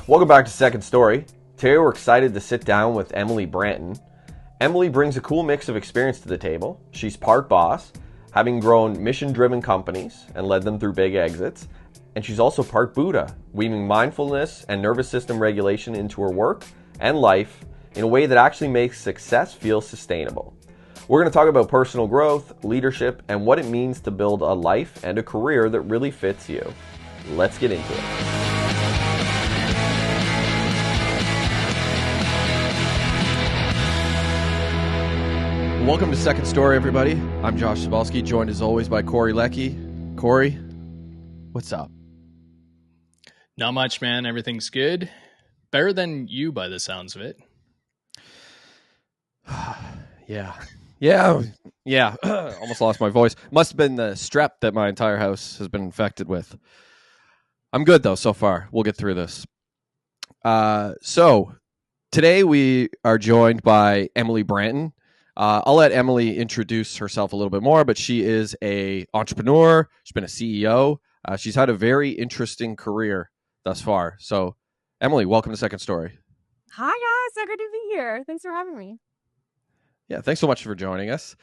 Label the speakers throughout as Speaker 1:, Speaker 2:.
Speaker 1: Welcome back to Second Story. Today we're excited to sit down with Emily Branton. Emily brings a cool mix of experience to the table. She's part boss, having grown mission-driven companies and led them through big exits. And she's also part Buddha, weaving mindfulness and nervous system regulation into her work and life in a way that actually makes success feel sustainable. We're going to talk about personal growth, leadership, and what it means to build a life and a career that really fits you. Let's get into it. Welcome to Second Story, everybody. I'm Josh Cybulski, joined as always by Leckie. Corey, what's up?
Speaker 2: Not much, man. Everything's good. Better than you by the sounds of it.
Speaker 1: Yeah. Almost lost my voice. Must have been the strep that my entire house has been infected with. I'm good, though, so far. We'll get through this. So today we are joined by Emily Branton. I'll let Emily introduce herself a little bit more, but she is an entrepreneur. She's been a CEO. She's had a very interesting career thus far. So, Emily, welcome to Second Story.
Speaker 3: Hi, guys. So good to be here. Thanks for having me.
Speaker 1: Yeah, thanks so much for joining us.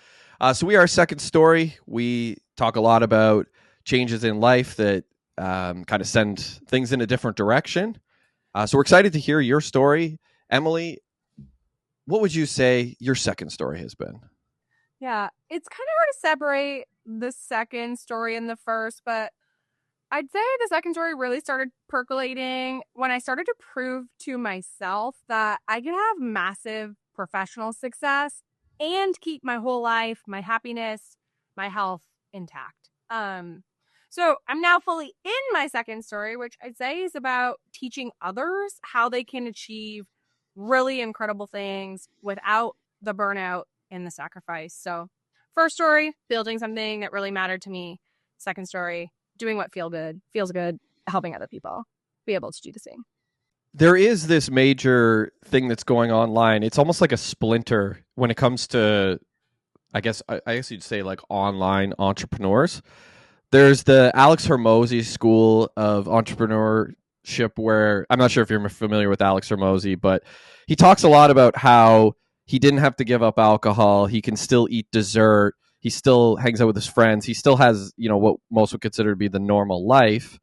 Speaker 1: So we are Second Story. We talk a lot about changes in life that kind of send things in a different direction. So we're excited to hear your story. Emily, what would you say your second story has been?
Speaker 3: Yeah, it's kind of hard to separate the second story and the first, but I'd say the second story really started percolating when I started to prove to myself that I could have massive professional success and keep my whole life, my happiness, my health intact. So I'm now fully in my second story, which I'd say is about teaching others how they can achieve really incredible things without the burnout and the sacrifice. So first story, building something that really mattered to me. Second story, doing what feels good, helping other people be able to do the same.
Speaker 1: There is this major thing that's going online. It's almost like a splinter when it comes to, I guess you'd say, like online entrepreneurs. There's the Alex Hormozi school of entrepreneurship, where I'm not sure if you're familiar with Alex Hormozi, but he talks a lot about how he didn't have to give up alcohol. He can still eat dessert. He still hangs out with his friends. He still has, what most would consider to be the normal life.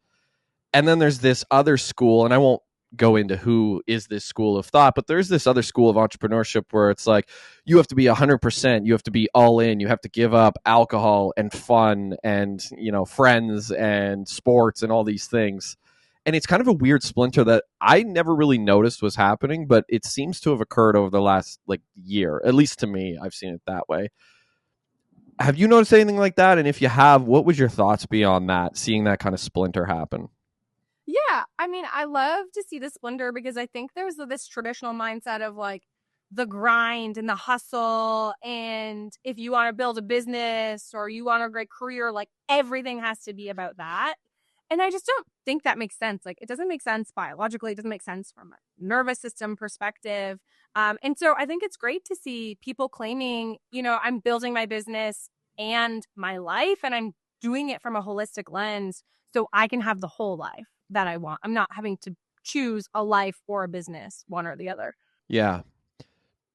Speaker 1: And then there's this other school, and I won't go into who is this school of thought, but there's this other school of entrepreneurship where it's like, you have to be 100%, you have to be all in, you have to give up alcohol and fun and, friends and sports and all these things. And it's kind of a weird splinter that I never really noticed was happening, but it seems to have occurred over the last year. At least to me, I've seen it that way. Have you noticed anything like that? And if you have, what would your thoughts be on that, seeing that kind of splinter happen?
Speaker 3: Yeah, I mean, I love to see the splinter because I think there's this traditional mindset of the grind and the hustle. And if you want to build a business or you want a great career, everything has to be about that. And I just don't think that makes sense. It doesn't make sense biologically. It doesn't make sense from a nervous system perspective. And so I think it's great to see people claiming, I'm building my business and my life, and I'm doing it from a holistic lens so I can have the whole life that I want. I'm not having to choose a life or a business, one or the other.
Speaker 1: Yeah.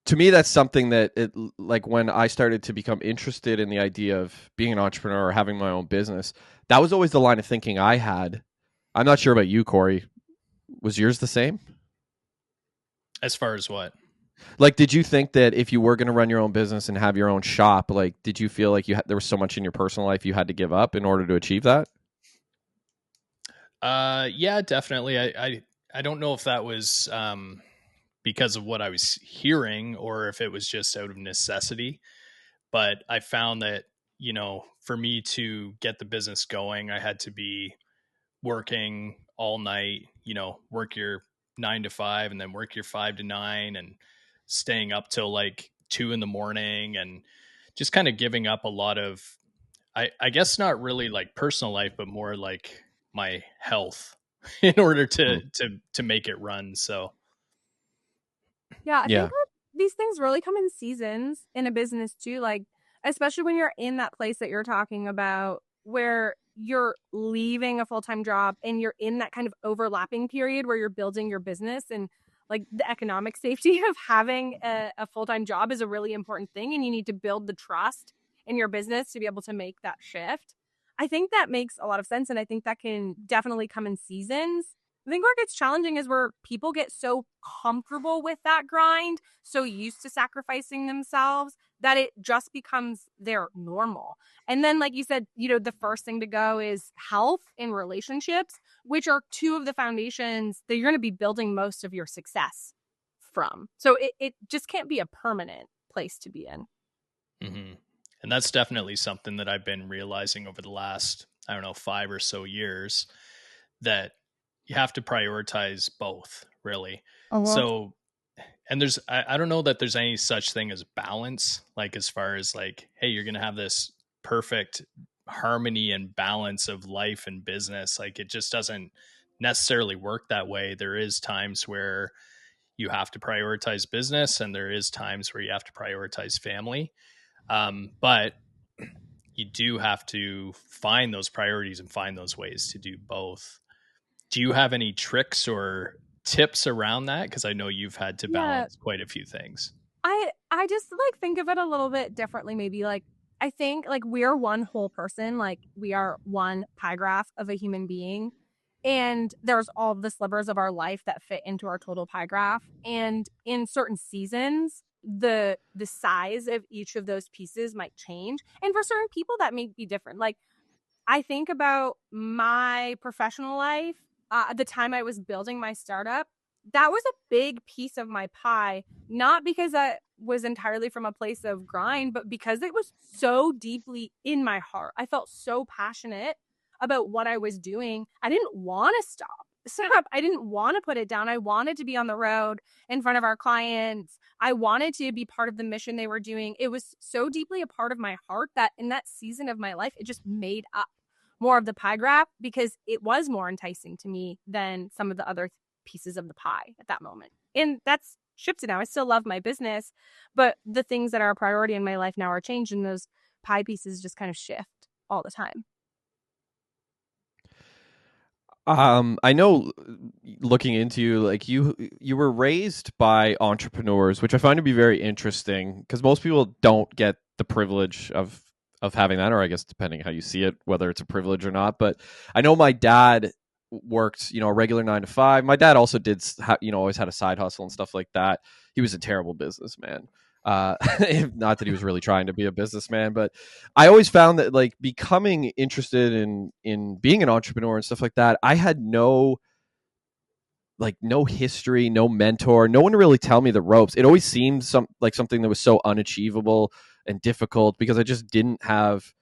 Speaker 1: To me, that's something that when I started to become interested in the idea of being an entrepreneur or having my own business, that was always the line of thinking I had. I'm not sure about you, Corey. Was yours the same?
Speaker 2: As far as what?
Speaker 1: Did you think that if you were going to run your own business and have your own shop, did you feel like there was so much in your personal life you had to give up in order to achieve that?
Speaker 2: Yeah, definitely. I don't know if that was because of what I was hearing or if it was just out of necessity, but I found that, for me to get the business going, I had to be working all night, work your 9 to 5 and then work your 5 to 9 and staying up till 2 a.m. and just kind of giving up a lot of, I guess not really personal life, but more my health in order to make it run. So
Speaker 3: yeah, I think that these things really come in seasons in a business too, especially when you're in that place that you're talking about where you're leaving a full-time job and you're in that kind of overlapping period where you're building your business, and like the economic safety of having a full-time job is a really important thing, and you need to build the trust in your business to be able to make that shift. I think that makes a lot of sense, and I think that can definitely come in seasons. I think where it gets challenging is where people get so comfortable with that grind, so used to sacrificing themselves, that it just becomes their normal. And then, like you said, the first thing to go is health and relationships, which are two of the foundations that you're going to be building most of your success from. So it just can't be a permanent place to be in.
Speaker 2: Mm-hmm. And that's definitely something that I've been realizing over the last, I don't know, 5 or so years, that you have to prioritize both, really. So, and I don't know that there's any such thing as balance, like as far as like, hey, you're going to have this perfect harmony and balance of life and business. Like it just doesn't necessarily work that way. There is times where you have to prioritize business, and there is times where you have to prioritize family. But you do have to find those priorities and find those ways to do both. Do you have any tricks or tips around that? Because I know you've had to balance quite a few things.
Speaker 3: I just like think of it a little bit differently. Maybe like I think like we're one whole person, like we are one pie graph of a human being, and there's all the slivers of our life that fit into our total pie graph. And in certain seasons, the size of each of those pieces might change, and for certain people that may be different. Like I think about my professional life, the time I was building my startup, that was a big piece of my pie, not because that was entirely from a place of grind, but because it was so deeply in my heart. I felt so passionate about what I was doing. I didn't want to stop. I didn't want to put it down. I wanted to be on the road in front of our clients. I wanted to be part of the mission they were doing. It was so deeply a part of my heart that in that season of my life, it just made up more of the pie graph because it was more enticing to me than some of the other pieces of the pie at that moment. And that's shifted now. I still love my business, but the things that are a priority in my life now are changed, and those pie pieces just kind of shift all the time.
Speaker 1: I know, looking into you, like you were raised by entrepreneurs, which I find to be very interesting because most people don't get the privilege of having that, or I guess depending how you see it, whether it's a privilege or not. But I know my dad worked, a regular 9 to 5. My dad also did, always had a side hustle and stuff like that. He was a terrible businessman. Not that he was really trying to be a businessman, but I always found that like becoming interested in being an entrepreneur and stuff like that, I had no history, no mentor, no one to really tell me the ropes. It always seemed something that was so unachievable and difficult because I just didn't have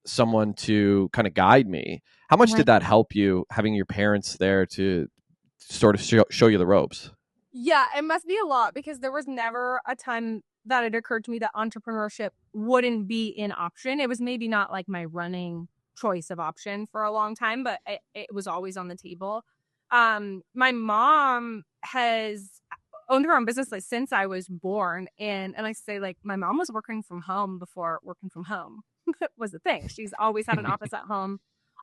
Speaker 1: someone to kind of guide me. How much did that help you, having your parents there to sort of show you the ropes?
Speaker 3: Yeah, it must be a lot because there was never a time that it occurred to me that entrepreneurship wouldn't be an option. It was maybe not like my running choice of option for a long time, but it was always on the table. My mom has owned her own business like since I was born, and I say like my mom was working from home before working from home was the thing. She's always had an office at home,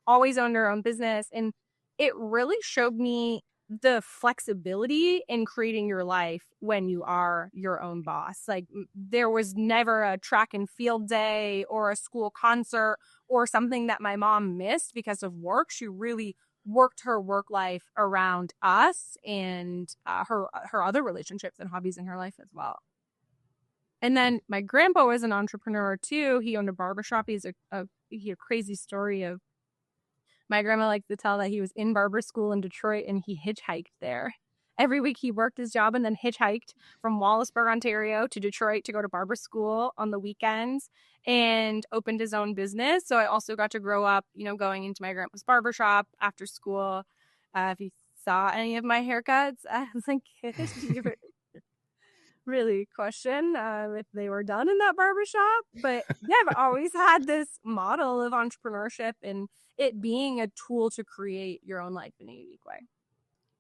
Speaker 3: always owned her own business, and it really showed me the flexibility in creating your life when you are your own boss. Like there was never a track and field day or a school concert or something that my mom missed because of work. She really worked her work life around us and her other relationships and hobbies in her life as well. And then my grandpa was an entrepreneur too. He owned a barbershop. He had a crazy story of my grandma liked to tell that he was in barber school in Detroit and he hitchhiked there. Every week he worked his job and then hitchhiked from Wallaceburg, Ontario to Detroit to go to barber school on the weekends and opened his own business. So I also got to grow up, going into my grandpa's barbershop after school. If you saw any of my haircuts, I was like, you really question if they were done in that barbershop. But yeah, I've always had this model of entrepreneurship and it being a tool to create your own life in a unique way.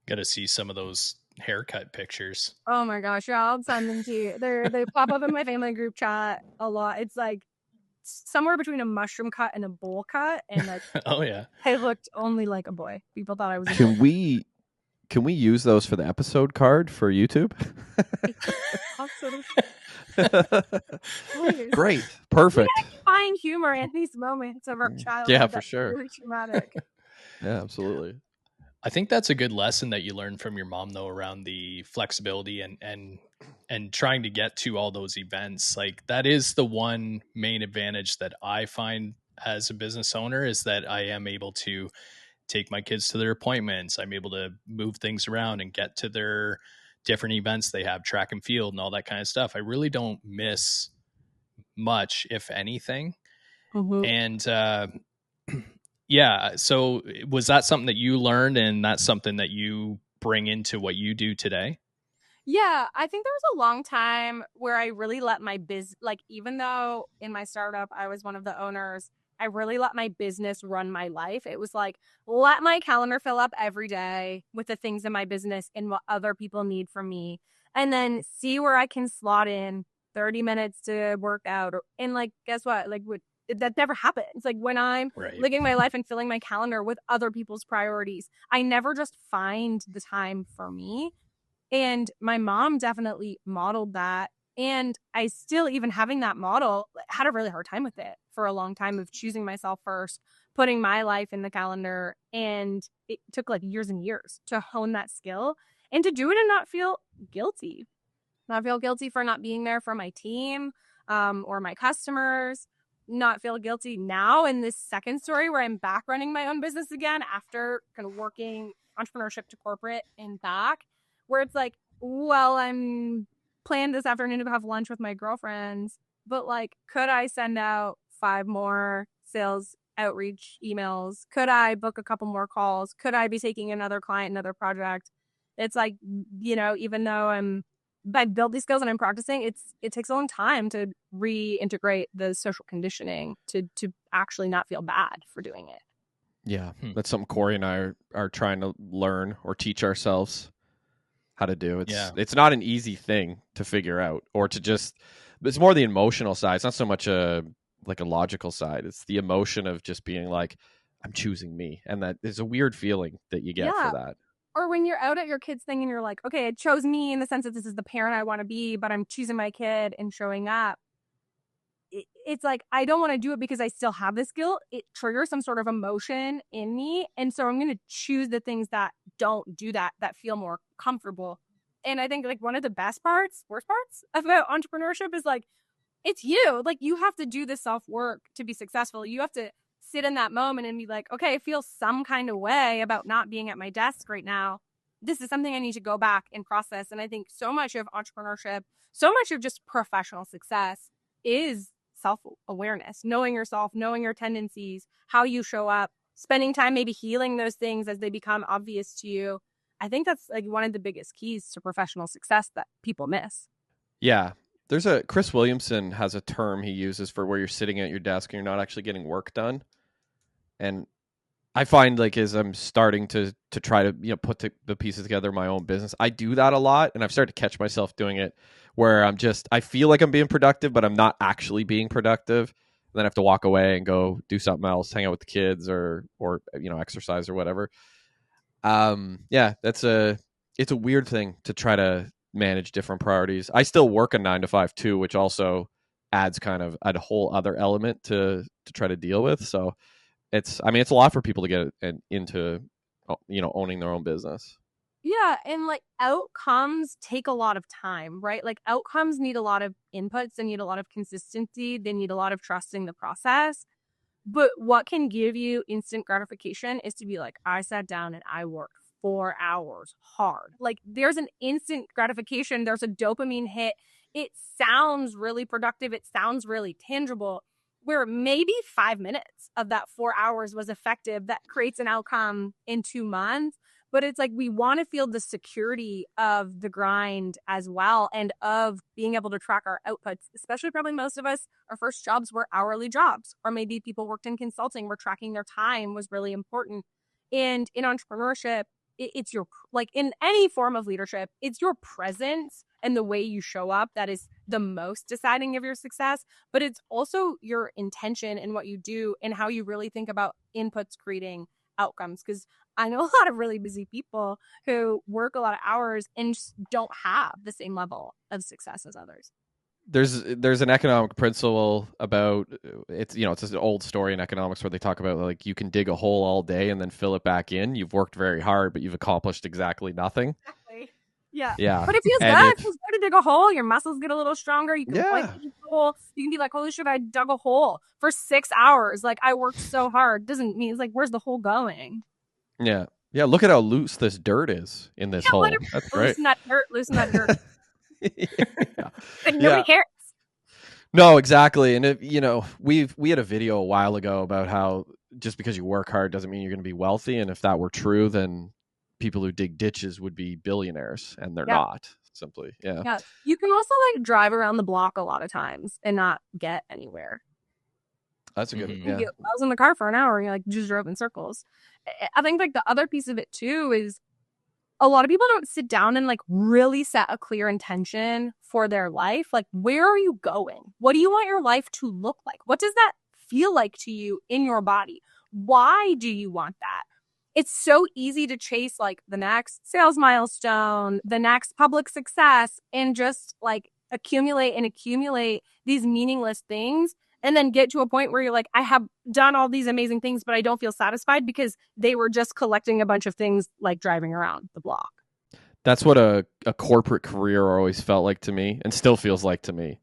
Speaker 2: Got to see some of those haircut pictures.
Speaker 3: Oh my gosh, yeah, I'll send them to you. They pop up in my family group chat a lot. It's like somewhere between a mushroom cut and a bowl cut, and like
Speaker 2: Oh yeah.
Speaker 3: I looked only like a boy. People thought I was a
Speaker 1: Can
Speaker 3: boy.
Speaker 1: we use those for the episode card for YouTube?
Speaker 3: Please.
Speaker 1: Great. Perfect.
Speaker 3: We gotta find humor in these moments of our childhood.
Speaker 1: Yeah, for
Speaker 3: that's
Speaker 1: sure.
Speaker 3: really traumatic.
Speaker 1: Yeah, absolutely.
Speaker 2: I think that's a good lesson that you learned from your mom, though, around the flexibility and trying to get to all those events. Like, that is the one main advantage that I find as a business owner, is that I am able to take my kids to their appointments. I'm able to move things around and get to their different events. They have track and field and all that kind of stuff. I really don't miss much, if anything.
Speaker 3: Mm-hmm.
Speaker 2: And yeah, so was that something that you learned, and that's something that you bring into what you do today?
Speaker 3: Yeah, I think there was a long time where I really let my like, even though in my startup I was one of the owners, I really let my business run my life. It was like, let my calendar fill up every day with the things in my business and what other people need from me. And then see where I can slot in 30 minutes to work out. And like, guess what? Like, that never happens. Like, when I'm living my life and filling my calendar with other people's priorities, I never just find the time for me. And my mom definitely modeled that. And I still, even having that model, had a really hard time with it for a long time, of choosing myself first, putting my life in the calendar. And it took like years and years to hone that skill and to do it and not feel guilty. Not feel guilty for not being there for my team or my customers. Not feel guilty now in this second story where I'm back running my own business again after kind of working entrepreneurship to corporate and back, where it's like, well, I'm planned this afternoon to have lunch with my girlfriends, but like, could I send out 5 more sales outreach emails? Could I book a couple more calls? Could I be taking another client, another project? It's like, even though I've built these skills and I'm practicing, it takes a long time to reintegrate the social conditioning to actually not feel bad for doing it.
Speaker 1: Yeah, that's something Corey and I are trying to learn or teach ourselves how to do. It's not an easy thing to figure out, or to just, it's more the emotional side. It's not so much a logical side. It's the emotion of just being like, I'm choosing me. And that is a weird feeling that you get for that.
Speaker 3: Or when you're out at your kid's thing and you're like, okay, it chose me in the sense that this is the parent I want to be, but I'm choosing my kid and showing up. It's like, I don't want to do it because I still have this guilt. It triggers some sort of emotion in me. And so I'm going to choose the things that don't do that, that feel more comfortable. And I think like one of the worst parts about entrepreneurship is like, it's you. Like, you have to do the self-work to be successful. You have to sit in that moment and be like, okay, I feel some kind of way about not being at my desk right now. This is something I need to go back and process. And I think so much of entrepreneurship, so much of just professional success is self-awareness, knowing yourself, knowing your tendencies, how you show up, spending time maybe healing those things as they become obvious to you. I think that's like one of the biggest keys to professional success that people miss.
Speaker 1: Yeah. Chris Williamson has a term he uses for where you're sitting at your desk and you're not actually getting work done. And I find, like, as I'm starting to try to put the pieces together in my own business, I do that a lot, and I've started to catch myself doing it where I feel like I'm being productive, but I'm not actually being productive. And then I have to walk away and go do something else, hang out with the kids or exercise or whatever. Yeah, it's a weird thing to try to manage different priorities. I still work a 9 to 5 too, which also adds kind of a whole other element to try to deal with. So it's a lot for people to get into, owning their own business.
Speaker 3: Yeah. And like, outcomes take a lot of time, right? Like, outcomes need a lot of inputs. They need a lot of consistency. They need a lot of trusting the process. But what can give you instant gratification is to be like, I sat down and I worked 4 hours hard. Like, there's an instant gratification. There's a dopamine hit. It sounds really productive. It sounds really tangible, where maybe 5 minutes of that 4 hours was effective. That creates an outcome in 2 months. But it's like, we want to feel the security of the grind as well, and of being able to track our outputs, especially probably most of us, our first jobs were hourly jobs, or maybe people worked in consulting where tracking their time was really important. And in entrepreneurship, it's your, like in any form of leadership, it's your presence and the way you show up that is the most deciding of your success. But it's also your intention and what you do and how you really think about inputs creating outcomes. Because I know a lot of really busy people who work a lot of hours and just don't have the same level of success as others.
Speaker 1: There's an economic principle about it's it's an old story in economics where they talk about like you can dig a hole all day and then fill it back in. You've worked very hard, but you've accomplished exactly nothing.
Speaker 3: Exactly. Yeah.
Speaker 1: Yeah.
Speaker 3: But it feels
Speaker 1: And
Speaker 3: good. It feels good to dig a hole. Your muscles get a little stronger. You can point
Speaker 1: yeah.
Speaker 3: the hole. You can be like, holy shit, I dug a hole for 6 hours. Like I worked so hard. Doesn't mean it's like, where's the hole going?
Speaker 1: Yeah. Yeah. Look at how loose this dirt is in this hole. That's great.
Speaker 3: Loosen that dirt. Loosen that dirt.
Speaker 1: Yeah.
Speaker 3: And nobody cares.
Speaker 1: No, exactly. And we had a video a while ago about how just because you work hard doesn't mean you're going to be wealthy. And if that were true, then people who dig ditches would be billionaires, and they're not. Simply,
Speaker 3: Yeah. You can also like drive around the block a lot of times and not get anywhere.
Speaker 1: That's a good.
Speaker 3: I was in the car for an hour and you like just drove in circles. I think like the other piece of it too is a lot of people don't sit down and like really set a clear intention for their life. Like, where are you going? What do you want your life to look like? What does that feel like to you in your body? Why do you want that? It's so easy to chase like the next sales milestone, the next public success, and just like accumulate these meaningless things. And then get to a point where you're like, I have done all these amazing things, but I don't feel satisfied because they were just collecting a bunch of things like driving around the block.
Speaker 1: That's what a corporate career always felt like to me, and still feels like to me,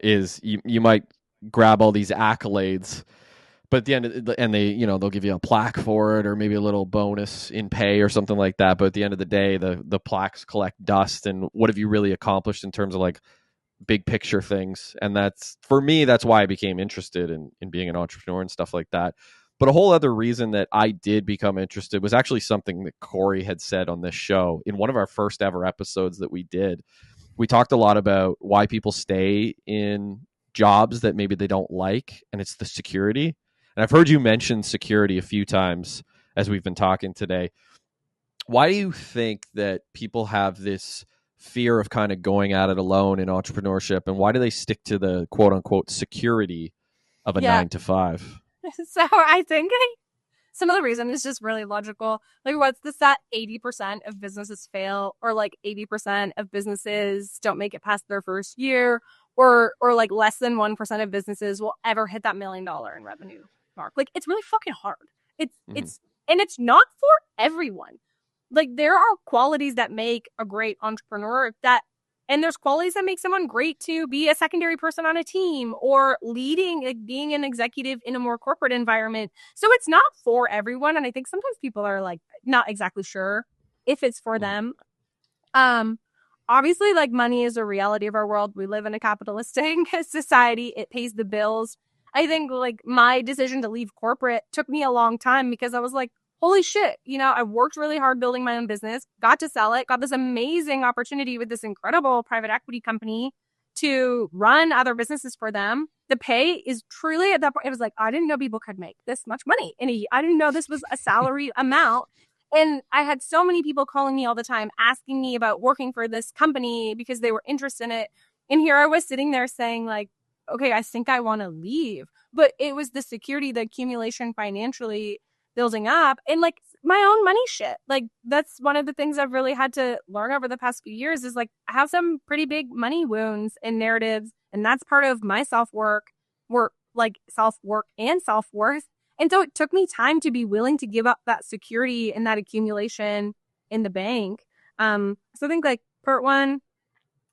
Speaker 1: is you might grab all these accolades, but at the end and they'll give you a plaque for it or maybe a little bonus in pay or something like that. But at the end of the day, the plaques collect dust. And what have you really accomplished in terms of like big picture things? And that's, for me, that's why I became interested in being an entrepreneur and stuff like that. But a whole other reason that I did become interested was actually something that Corey had said on this show in one of our first ever episodes that we did. We talked a lot about why people stay in jobs that maybe they don't like, and it's the security. And I've heard you mention security a few times as we've been talking today. Why do you think that people have this fear of kind of going at it alone in entrepreneurship, and why do they stick to the quote unquote security of a 9 to 5?
Speaker 3: So I think some of the reason is just really logical. Like, what's the stat? 80% of businesses fail, or like 80% of businesses don't make it past their first year, or like less than 1% of businesses will ever hit that $1 million in revenue mark. Like, it's really fucking hard. It's not for everyone. Like, there are qualities that make a great entrepreneur and there's qualities that make someone great to be a secondary person on a team or leading, like being an executive in a more corporate environment. So it's not for everyone. And I think sometimes people are like not exactly sure if it's for them. Obviously, like, money is a reality of our world. We live in a capitalistic society. It pays the bills. I think like my decision to leave corporate took me a long time because I was like, holy shit, I worked really hard building my own business, got to sell it, got this amazing opportunity with this incredible private equity company to run other businesses for them. The pay is truly, at that point, it was like, I didn't know people could make this much money. I didn't know this was a salary amount. And I had so many people calling me all the time, asking me about working for this company because they were interested in it. And here I was sitting there saying like, okay, I think I want to leave. But it was the security, the accumulation financially building up, and like my own money shit. Like, that's one of the things I've really had to learn over the past few years is like, I have some pretty big money wounds and narratives. And that's part of my self-work and self-worth. And so it took me time to be willing to give up that security and that accumulation in the bank. So I think like part one,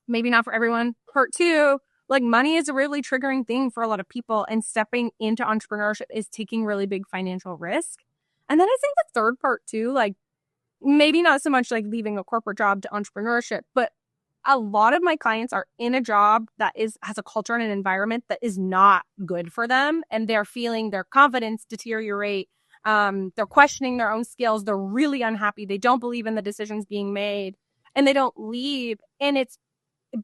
Speaker 3: maybe not for everyone. Part two, like, money is a really triggering thing for a lot of people, and stepping into entrepreneurship is taking really big financial risk. And then I think the third part too, like, maybe not so much like leaving a corporate job to entrepreneurship, but a lot of my clients are in a job that has a culture and an environment that is not good for them, and they're feeling their confidence deteriorate. They're questioning their own skills. They're really unhappy. They don't believe in the decisions being made, and they don't leave. And it's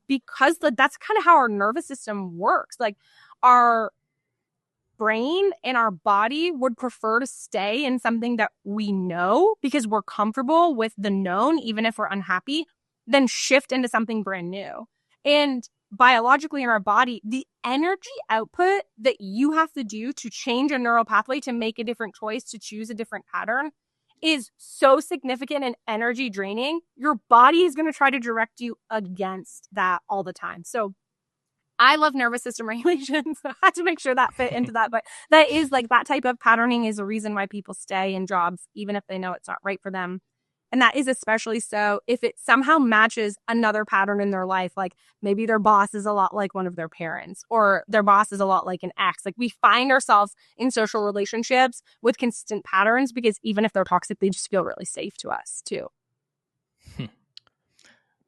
Speaker 3: because that's kind of how our nervous system works. Like, our brain and our body would prefer to stay in something that we know because we're comfortable with the known, even if we're unhappy, than shift into something brand new. And biologically in our body, the energy output that you have to do to change a neural pathway to make a different choice, to choose a different pattern, is so significant and energy draining. Your body is going to try to direct you against that all the time. So I love nervous system regulation, so I had to make sure that fit into that. But that is like, that type of patterning is a reason why people stay in jobs, even if they know it's not right for them. And that is especially so if it somehow matches another pattern in their life. Like maybe their boss is a lot like one of their parents, or their boss is a lot like an ex. Like we find ourselves in social relationships with consistent patterns because even if they're toxic, they just feel really safe to us too.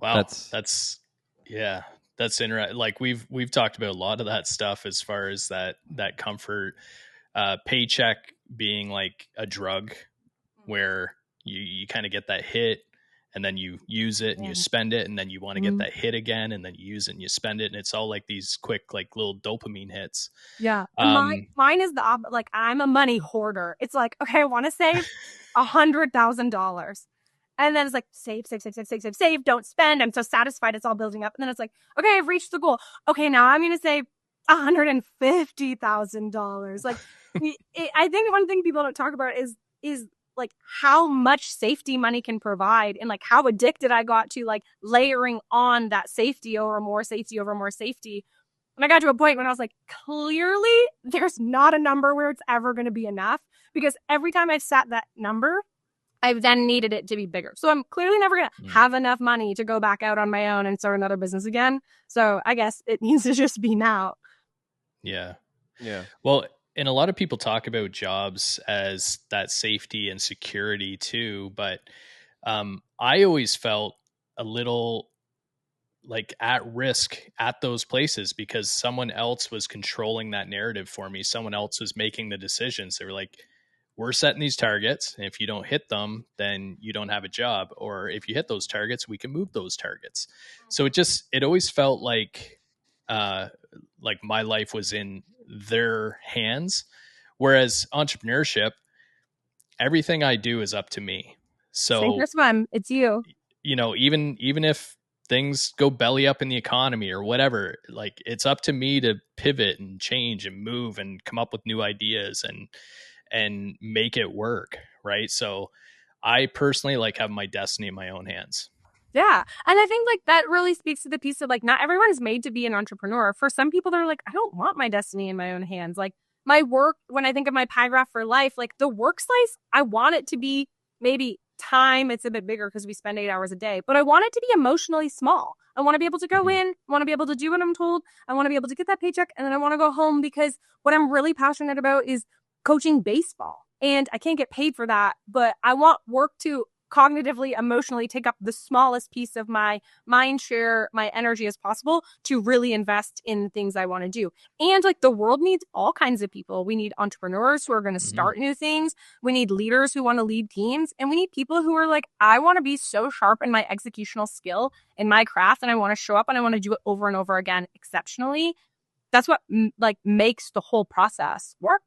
Speaker 2: Wow. That's yeah. That's interesting. Like we've talked about a lot of that stuff as far as that comfort, paycheck being like a drug where you kind of get that hit and then you use it and you spend it and then you want to get that hit again and then you use it and you spend it. And it's all like these quick, like little dopamine hits.
Speaker 3: Yeah. Mine is the opposite. Like I'm a money hoarder. It's like, okay, I want to save $100,000. And then it's like, save, don't spend. I'm so satisfied. It's all building up. And then it's like, okay, I've reached the goal. Okay, now I'm going to save $150,000. Like, I think one thing people don't talk about is like how much safety money can provide, and like how addicted I got to like layering on that safety over more safety over more safety. And I got to a point when I was like, clearly there's not a number where it's ever going to be enough, because every time I've set that number, I've then needed it to be bigger. So I'm clearly never going to have enough money to go back out on my own and start another business again. So I guess it needs to just be now.
Speaker 2: Yeah. Yeah. Well, and a lot of people talk about jobs as that safety and security too. But I always felt a little like at risk at those places because someone else was controlling that narrative for me. Someone else was making the decisions. They were like, we're setting these targets, and if you don't hit them, then you don't have a job. Or if you hit those targets, we can move those targets. So it always felt like my life was in their hands. Whereas entrepreneurship, everything I do is up to me. So
Speaker 3: this one, it's you.
Speaker 2: You know, even if things go belly up in the economy or whatever, like it's up to me to pivot and change and move and come up with new ideas and make it work. Right. So I personally like have my destiny in my own hands.
Speaker 3: Yeah. And I think like that really speaks to the piece of like, not everyone is made to be an entrepreneur. For some people, they're like, I don't want my destiny in my own hands. Like my work, when I think of my pie graph for life, like the work slice, I want it to be maybe time. It's a bit bigger because we spend 8 hours a day, but I want it to be emotionally small. I want to be able to go in, I want to be able to do what I'm told. I want to be able to get that paycheck. And then I want to go home because what I'm really passionate about is coaching baseball. And I can't get paid for that, but I want work to cognitively, emotionally take up the smallest piece of my mind share, my energy as possible to really invest in things I want to do. And like the world needs all kinds of people. We need entrepreneurs who are going to start new things. We need leaders who want to lead teams. And we need people who are like, I want to be so sharp in my executional skill in my craft. And I want to show up and I want to do it over and over again exceptionally. That's what like makes the whole process work.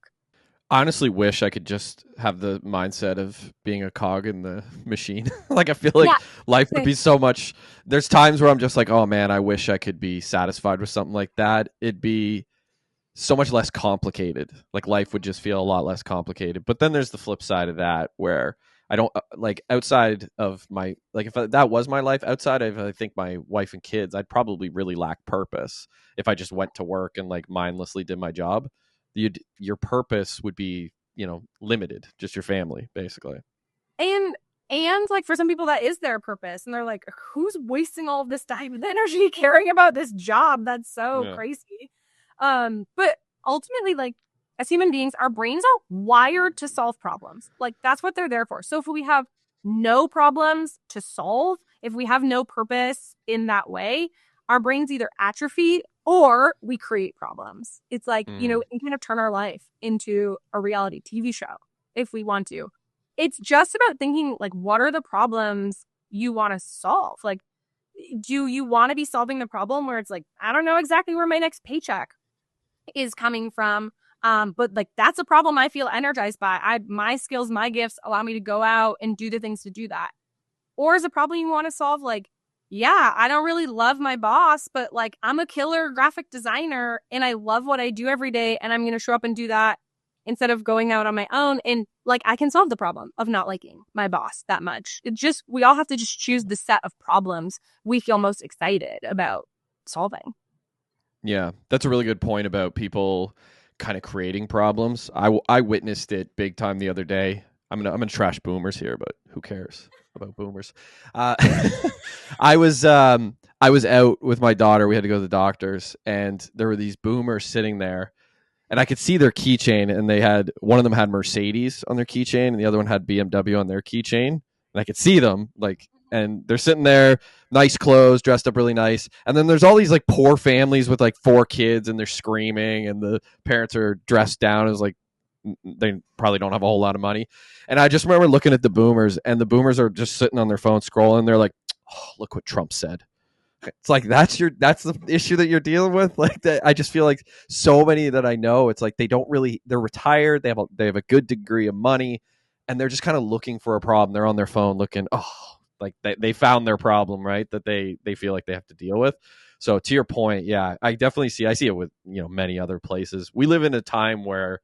Speaker 1: I honestly wish I could just have the mindset of being a cog in the machine. Like I feel like life would be so much. There's times where I'm just like, oh man, I wish I could be satisfied with something like that. It'd be so much less complicated. Like life would just feel a lot less complicated. But then there's the flip side of that where I don't like outside of my, like if that was my life outside of, I think my wife and kids, I'd probably really lack purpose if I just went to work and like mindlessly did my job. Your purpose would be, limited, just your family, basically.
Speaker 3: And like for some people that is their purpose, and they're like, who's wasting all of this time and energy caring about this job? That's so crazy. But ultimately, like as human beings, our brains are wired to solve problems. Like that's what they're there for. So if we have no problems to solve, if we have no purpose in that way, our brains either atrophy or we create problems. It's like, we can kind of turn our life into a reality TV show if we want to. It's just about thinking like, what are the problems you want to solve? Like, do you want to be solving the problem where it's like, I don't know exactly where my next paycheck is coming from. But like, that's a problem I feel energized by. My skills, my gifts allow me to go out and do the things to do that. Or is a problem you want to solve like, yeah, I don't really love my boss, but like, I'm a killer graphic designer and I love what I do every day, and I'm going to show up and do that instead of going out on my own. And like, I can solve the problem of not liking my boss that much. We all have to just choose the set of problems we feel most excited about solving.
Speaker 1: Yeah, that's a really good point about people kind of creating problems. I witnessed it big time the other day. I'm gonna trash boomers here, but who cares about boomers? I was out with my daughter. We had to go to the doctor's, and there were these boomers sitting there, and I could see their keychain, and they had one of them had Mercedes on their keychain, and the other one had BMW on their keychain, and I could see them like, and they're sitting there, nice clothes, dressed up really nice, and then there's all these like poor families with like 4 kids, and they're screaming, and the parents are dressed down as like they probably don't have a whole lot of money, and I just remember looking at the boomers, and the boomers are just sitting on their phone scrolling. They're like, oh, look what Trump said. It's like that's the issue that you're dealing with. Like that, I just feel like so many that I know, it's like they're retired, they have a good degree of money, and they're just kind of looking for a problem. They're on their phone looking, like they found their problem, right? That they feel like they have to deal with. So to your point, yeah, I see it with many other places. We live in a time where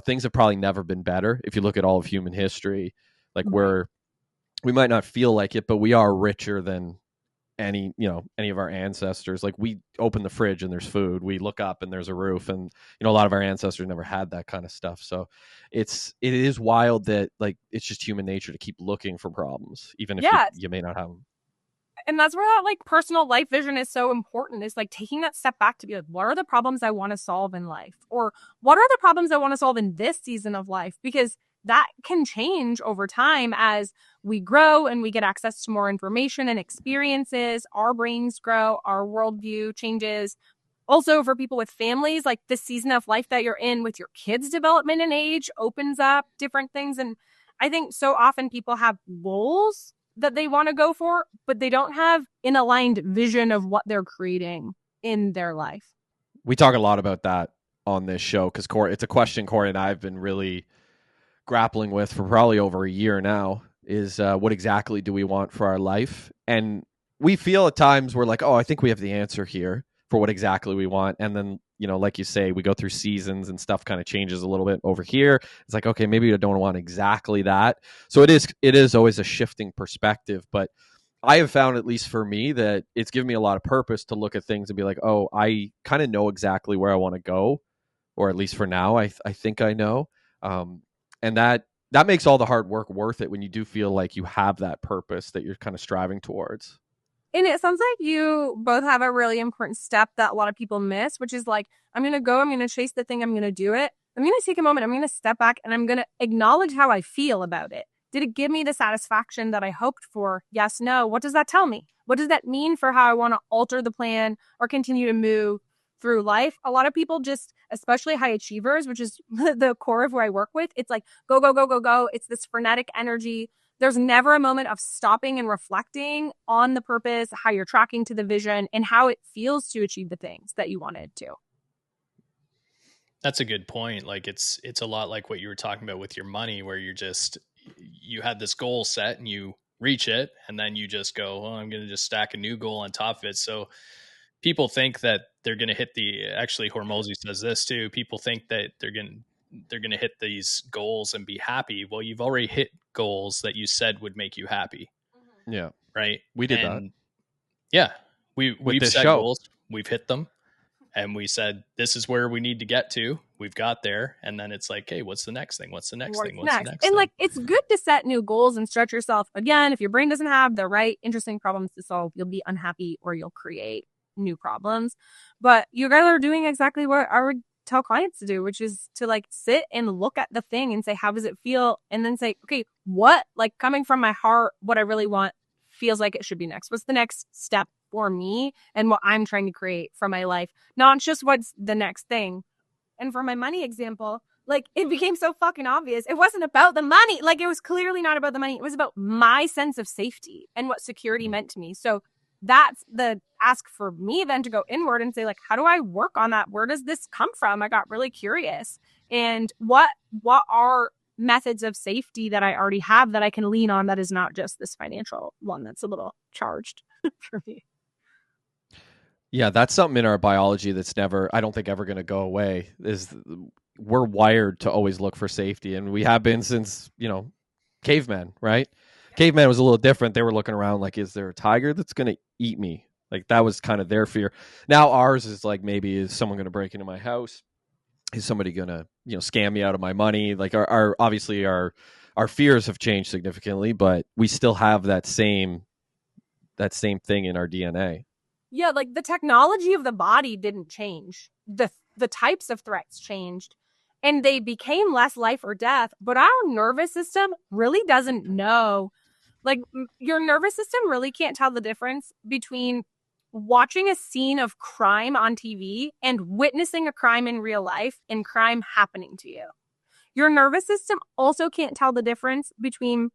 Speaker 1: things have probably never been better. If you look at all of human history, like we might not feel like it, but we are richer than any of our ancestors. Like, we open the fridge and there's food, we look up and there's a roof, and a lot of our ancestors never had that kind of stuff. So it is wild that like it's just human nature to keep looking for problems, even if you may not have them.
Speaker 3: And that's where that like personal life vision is so important. Is like taking that step back to be like, what are the problems I want to solve in life? Or what are the problems I want to solve in this season of life? Because that can change over time as we grow and we get access to more information and experiences. Our brains grow, our worldview changes. Also, for people with families, like the season of life that you're in with your kids' development and age opens up different things. And I think so often people have goals that they want to go for, but they don't have an aligned vision of what they're creating in their life.
Speaker 1: We talk a lot about that on this show because it's a question Corey and I have been really grappling with for probably over a year now, is what exactly do we want for our life? And we feel at times we're like, oh, I think we have the answer here for what exactly we want. And then, like you say, we go through seasons and stuff kind of changes a little bit over here. It's like, okay, maybe I don't want exactly that. So it is always a shifting perspective. But I have found, at least for me, that it's given me a lot of purpose to look at things and be like, oh, I kind of know exactly where I want to go, or at least for now, I think I know. And that makes all the hard work worth it when you do feel like you have that purpose that you're kind of striving towards.
Speaker 3: And it sounds like you both have a really important step that a lot of people miss, which is like, I'm going to chase the thing, I'm going to do it. I'm going to take a moment, I'm going to step back, and I'm going to acknowledge how I feel about it. Did it give me the satisfaction that I hoped for? Yes, no. What does that tell me? What does that mean for how I want to alter the plan or continue to move through life? A lot of people just, especially high achievers, which is the core of who I work with, it's like, go, go, go, go, go. It's this frenetic energy. There's never a moment of stopping and reflecting on the purpose, how you're tracking to the vision, and how it feels to achieve the things that you wanted to.
Speaker 2: That's a good point. Like it's a lot like what you were talking about with your money, where you had this goal set and you reach it, and then you just go, well, I'm going to just stack a new goal on top of it. So people think that they're going to hit actually Hormozy says this too. People think that they're going to hit these goals and be happy. Well, you've already hit goals that you said would make you happy.
Speaker 1: Yeah.
Speaker 2: Right.
Speaker 1: We did that.
Speaker 2: Yeah. We've set goals. We've hit them. And we said, this is where we need to get to. We've got there. And then it's like, hey, what's the next thing? What's the next thing? What's the next thing?
Speaker 3: And like, it's good to set new goals and stretch yourself. Again, if your brain doesn't have the right interesting problems to solve, you'll be unhappy or you'll create new problems. But you guys are doing exactly what I would tell clients to do, which is to like sit and look at the thing and say, how does it feel? And then say, okay, what, like coming from my heart, what I really want feels like it should be next. What's the next step for me and what I'm trying to create for my life? Not just what's the next thing. And for my money example, like it became so fucking obvious. It wasn't about the money. Like it was clearly not about the money. It was about my sense of safety and what security meant to me. So that's the ask for me then to go inward and say, like, how do I work on that? Where does this come from? I got really curious. And what are methods of safety that I already have that I can lean on that is not just this financial one that's a little charged for me?
Speaker 1: Yeah, that's something in our biology that's never, I don't think, ever going to go away. Is we're wired to always look for safety, and we have been since, caveman, right? Caveman was a little different. They were looking around like, is there a tiger that's going to eat me? Like, that was kind of their fear. Now ours is like, maybe is someone going to break into my house? Is somebody going to, scam me out of my money? Like, our obviously our fears have changed significantly, but we still have that same thing in our DNA.
Speaker 3: Yeah, like the technology of the body didn't change. The types of threats changed, and they became less life or death, but our nervous system really doesn't know. Like, your nervous system really can't tell the difference between watching a scene of crime on TV and witnessing a crime in real life and crime happening to you. Your nervous system also can't tell the difference between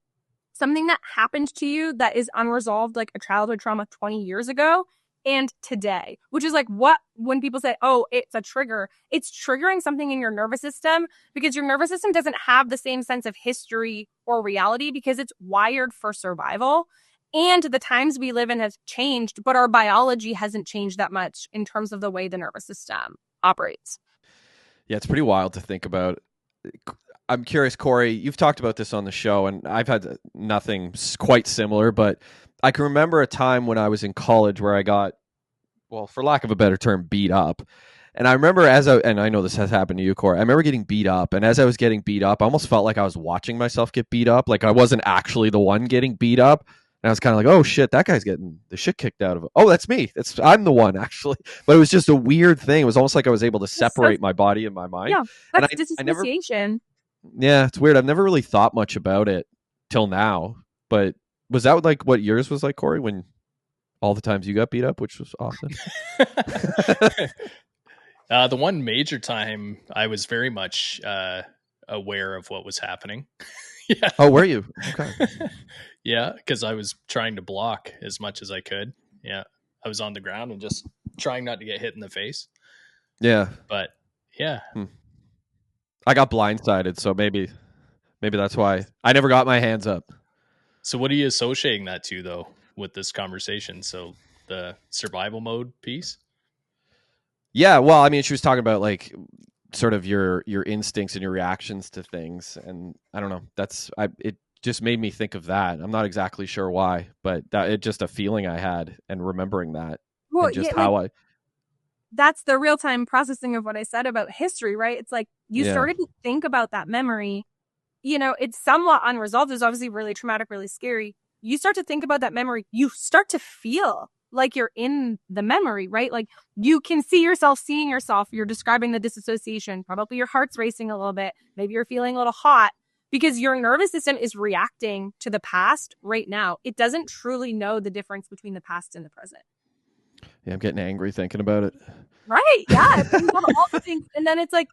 Speaker 3: something that happened to you that is unresolved, like a childhood trauma 20 years ago, and today, which is like when people say, oh, it's a trigger, it's triggering something in your nervous system because your nervous system doesn't have the same sense of history or reality because it's wired for survival. And the times we live in have changed, but our biology hasn't changed that much in terms of the way the nervous system operates.
Speaker 1: Yeah, it's pretty wild to think about. I'm curious, Corey, you've talked about this on the show, and I've had nothing quite similar, but I can remember a time when I was in college where I got, well, for lack of a better term, beat up. And I remember and I know this has happened to you, Corey, I remember getting beat up. And as I was getting beat up, I almost felt like I was watching myself get beat up. Like I wasn't actually the one getting beat up. And I was kind of like, oh shit, that guy's getting the shit kicked out of him. Oh, that's me. I'm the one actually. But it was just a weird thing. It was almost like I was able to separate my body and my mind.
Speaker 3: Yeah, that's
Speaker 1: and
Speaker 3: disassociation.
Speaker 1: Yeah, it's weird. I've never really thought much about it till now. But was that like what yours was like, Corey, when all the times you got beat up, which was awesome?
Speaker 2: The one major time I was very much aware of what was happening.
Speaker 1: Yeah. Oh, were you? Okay.
Speaker 2: Yeah, because I was trying to block as much as I could. Yeah, I was on the ground and just trying not to get hit in the face.
Speaker 1: Yeah.
Speaker 2: But yeah.
Speaker 1: I got blindsided, so maybe that's why I never got my hands up.
Speaker 2: So what are you associating that to, though, with this conversation? So the survival mode piece?
Speaker 1: Yeah, well, I mean, she was talking about like sort of your instincts and your reactions to things, and I don't know. It just made me think of that. I'm not exactly sure why, but it's just a feeling I had and remembering that.
Speaker 3: Well,
Speaker 1: and just how
Speaker 3: that's the real-time processing of what I said about history, right? It's like you started to think about that memory. It's somewhat unresolved. It's obviously really traumatic, really scary. You start to think about that memory. You start to feel like you're in the memory, right? Like you can see yourself seeing yourself. You're describing the disassociation. Probably your heart's racing a little bit. Maybe you're feeling a little hot because your nervous system is reacting to the past right now. It doesn't truly know the difference between the past and the present.
Speaker 1: Yeah, I'm getting angry thinking about it.
Speaker 3: Right. Yeah. All the things. And then it's like,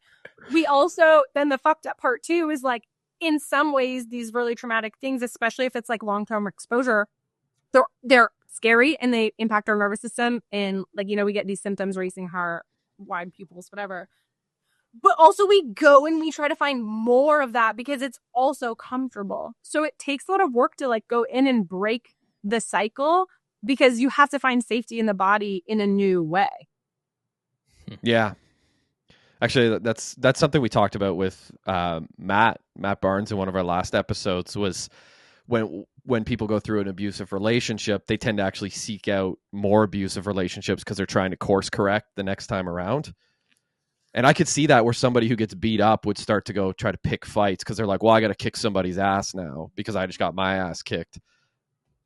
Speaker 3: then the fucked up part too is like, in some ways, these really traumatic things, especially if it's like long-term exposure, they're scary and they impact our nervous system. And like, we get these symptoms, racing heart, wide pupils, whatever. But also we go and we try to find more of that because it's also comfortable. So it takes a lot of work to like go in and break the cycle because you have to find safety in the body in a new way.
Speaker 1: Yeah. Actually, that's something we talked about with Matt Barnes in one of our last episodes. Was when people go through an abusive relationship, they tend to actually seek out more abusive relationships because they're trying to course correct the next time around. And I could see that where somebody who gets beat up would start to go try to pick fights because they're like, well, I got to kick somebody's ass now because I just got my ass kicked.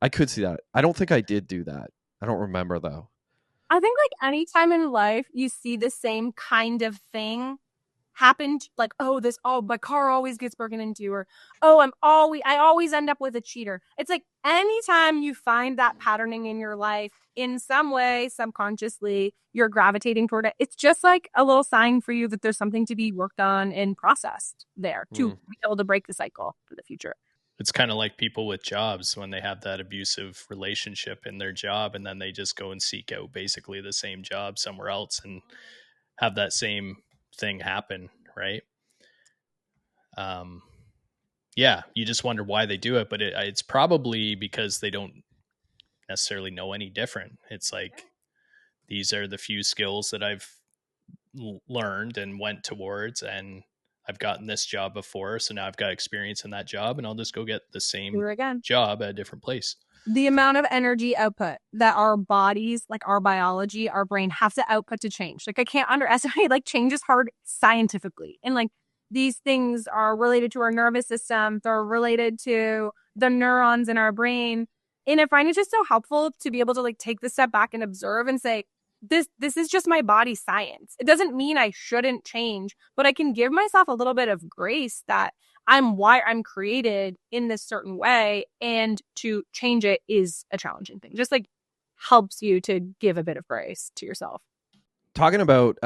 Speaker 1: I could see that. I don't think I did do that. I don't remember though.
Speaker 3: I think like any time in life you see the same kind of thing happen, like, my car always gets broken into, or I always end up with a cheater. It's like anytime you find that patterning in your life in some way, subconsciously, you're gravitating toward it. It's just like a little sign for you that there's something to be worked on and processed there to be able to break the cycle for the future.
Speaker 2: It's kind of like people with jobs when they have that abusive relationship in their job, and then they just go and seek out basically the same job somewhere else and have that same thing happen, right? Yeah, you just wonder why they do it, but it's probably because they don't necessarily know any different. It's like, these are the few skills that I've learned and went towards, and I've gotten this job before, so now I've got experience in that job, and I'll just go get the same job at a different place.
Speaker 3: The amount of energy output that our bodies, like our biology, our brain have to output to change. Like, I can't underestimate, like, change is hard scientifically. And like, these things are related to our nervous system. They're related to the neurons in our brain. And I find it just so helpful to be able to like take the step back and observe and say, this is just my body science. It doesn't mean I shouldn't change, but I can give myself a little bit of grace that I'm created in this certain way, and to change it is a challenging thing. Just like helps you to give a bit of grace to yourself.
Speaker 1: Talking about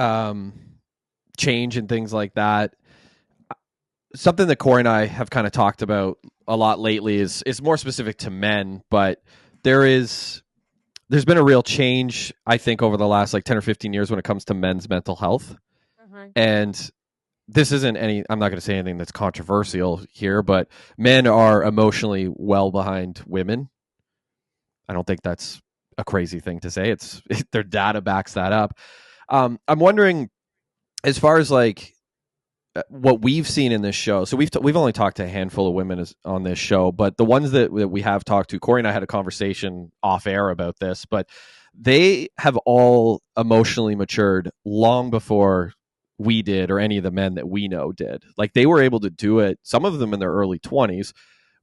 Speaker 1: change and things like that, something that Corey and I have kind of talked about a lot lately is more specific to men, but there's been a real change, I think, over the last like 10 or 15 years when it comes to men's mental health. Mm-hmm. And this isn't I'm not going to say anything that's controversial here, but men are emotionally well behind women. I don't think that's a crazy thing to say. Their data backs that up. I'm wondering, as far as like what we've seen in this show. So we've only talked to a handful of women on this show, but the ones that we have talked to, Corey and I had a conversation off air about this, but they have all emotionally matured long before we did, or any of the men that we know did. Like, they were able to do it, some of them in their early 20s,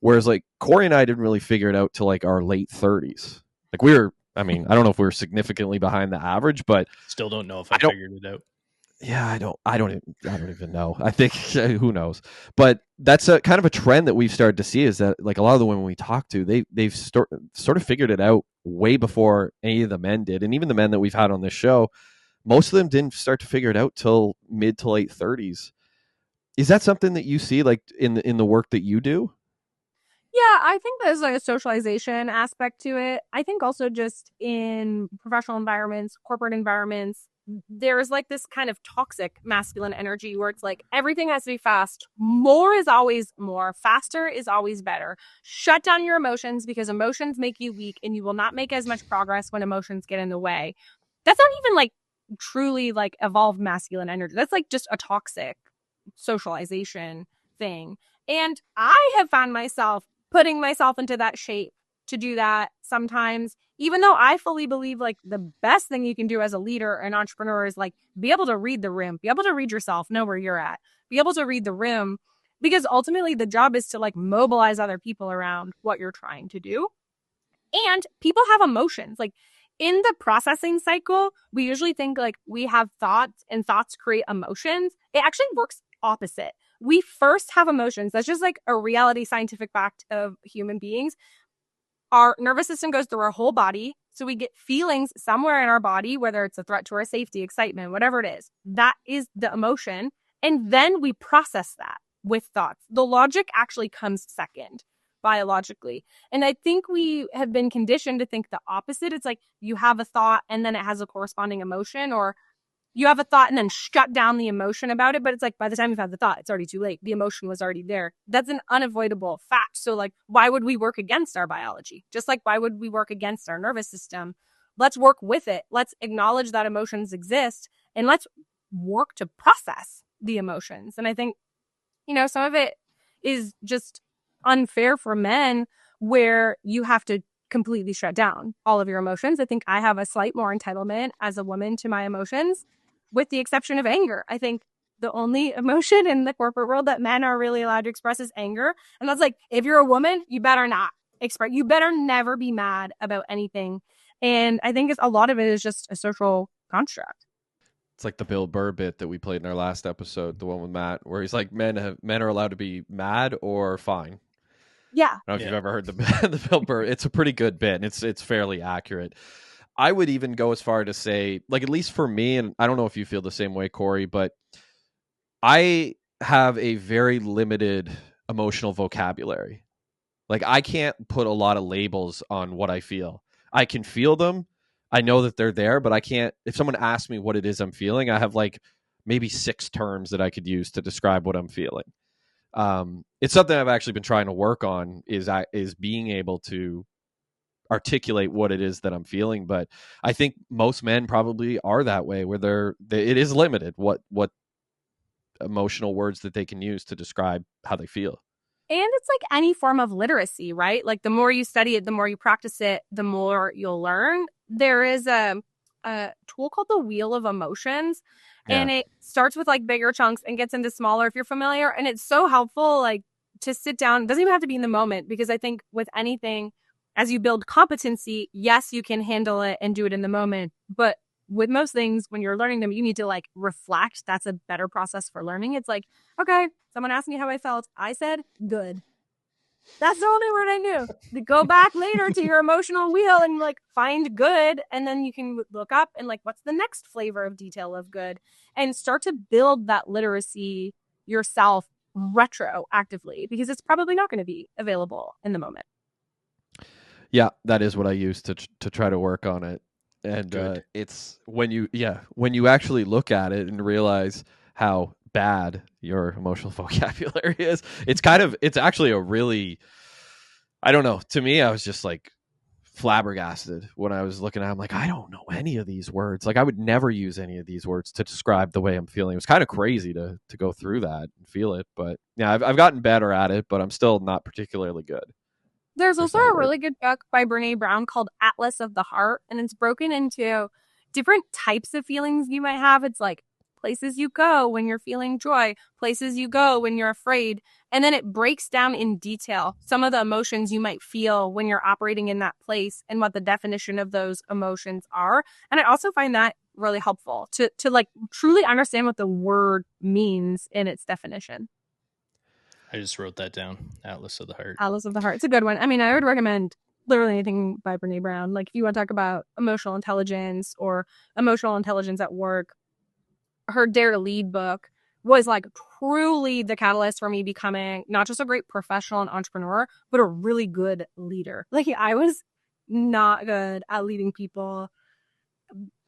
Speaker 1: whereas like Corey and I didn't really figure it out till like our late 30s. Like, I don't know if we were significantly behind the average, but
Speaker 2: still don't know if I figured it out.
Speaker 1: Yeah, I don't even know. I think who knows. But that's a kind of a trend that we've started to see, is that like a lot of the women we talk to, they've sort of figured it out way before any of the men did. And even the men that we've had on this show, most of them didn't start to figure it out till mid to late 30s. Is that something that you see like in the work that you do?
Speaker 3: Yeah, I think there's like a socialization aspect to it. I think also just in professional environments, corporate environments, there's like this kind of toxic masculine energy where it's like everything has to be fast. More is always more. Faster is always better. Shut down your emotions, because emotions make you weak, and you will not make as much progress when emotions get in the way. That's not even like truly like evolved masculine energy. That's like just a toxic socialization thing. And I have found myself putting myself into that shape to do that sometimes, even though I fully believe like the best thing you can do as a leader and entrepreneur is like be able to read the room, be able to read yourself, know where you're at, be able to read the room, because ultimately the job is to like mobilize other people around what you're trying to do. And people have emotions. Like, in the processing cycle, we usually think like we have thoughts and thoughts create emotions. It actually works opposite. We first have emotions. That's just like a reality scientific fact of human beings. Our nervous system goes through our whole body. So we get feelings somewhere in our body, whether it's a threat to our safety, excitement, whatever it is. That is the emotion. And then we process that with thoughts. The logic actually comes second biologically. And I think we have been conditioned to think the opposite. It's like you have a thought and then it has a corresponding emotion, or you have a thought and then shut down the emotion about it. But it's like by the time you've had the thought, it's already too late. The emotion was already there. That's an unavoidable fact. So like, why would we work against our biology? Just like, why would we work against our nervous system? Let's work with it. Let's acknowledge that emotions exist, and let's work to process the emotions. And I think, some of it is just unfair for men where you have to completely shut down all of your emotions. I think I have a slight more entitlement as a woman to my emotions, with the exception of anger. I think the only emotion in the corporate world that men are really allowed to express is anger. And that's like, if you're a woman, you better not express, you better never be mad about anything. And I think a lot of it is just a social construct.
Speaker 1: It's like the Bill Burr bit that we played in our last episode, the one with Matt, where he's like, men are allowed to be mad or fine.
Speaker 3: Yeah.
Speaker 1: I don't know if you've ever heard the Bill Burr. It's a pretty good bit, and it's fairly accurate. I would even go as far to say, like, at least for me, and I don't know if you feel the same way, Corey, but I have a very limited emotional vocabulary. Like I can't put a lot of labels on what I feel. I can feel them. I know that they're there, but I can't. If someone asks me what it is I'm feeling, I have like maybe 6 terms that I could use to describe what I'm feeling. It's something I've actually been trying to work on is being able to articulate what it is that I'm feeling. But I think most men probably are that way, where it is limited what emotional words that they can use to describe how they feel.
Speaker 3: And it's like any form of literacy, right? Like the more you study it, the more you practice it, the more you'll learn. There is a tool called the Wheel of Emotions, and it starts with like bigger chunks and gets into smaller if you're familiar. And it's so helpful, like to sit down. It doesn't even have to be in the moment, because I think with anything, as you build competency, yes, you can handle it and do it in the moment. But with most things, when you're learning them, you need to like reflect. That's a better process for learning. It's like, okay, someone asked me how I felt. I said good. That's the only word I knew. To go back later to your emotional wheel and like find good, and then you can look up and like, what's the next flavor of detail of good, and start to build that literacy yourself retroactively, because it's probably not going to be available in the moment.
Speaker 1: Yeah, that is what I use to try to work on it. And it's when you actually look at it and realize how bad your emotional vocabulary is, it's actually a really, I don't know, to me I was just like flabbergasted when I was looking at it. I'm like, I don't know any of these words. Like I would never use any of these words to describe the way I'm feeling. It was kind of crazy to go through that and feel it. But yeah, I've gotten better at it, but I'm still not particularly good.
Speaker 3: There's also a really good book by Brene Brown called Atlas of the Heart, and it's broken into different types of feelings you might have. It's like places you go when you're feeling joy, places you go when you're afraid, and then it breaks down in detail some of the emotions you might feel when you're operating in that place and what the definition of those emotions are. And I also find that really helpful to like truly understand what the word means in its definition.
Speaker 2: I just wrote that down. Atlas of the Heart.
Speaker 3: Atlas of the Heart. It's a good one. I mean, I would recommend literally anything by Brene Brown. Like if you want to talk about emotional intelligence or emotional intelligence at work, her Dare to Lead book was like truly the catalyst for me becoming not just a great professional and entrepreneur, but a really good leader. Like I was not good at leading people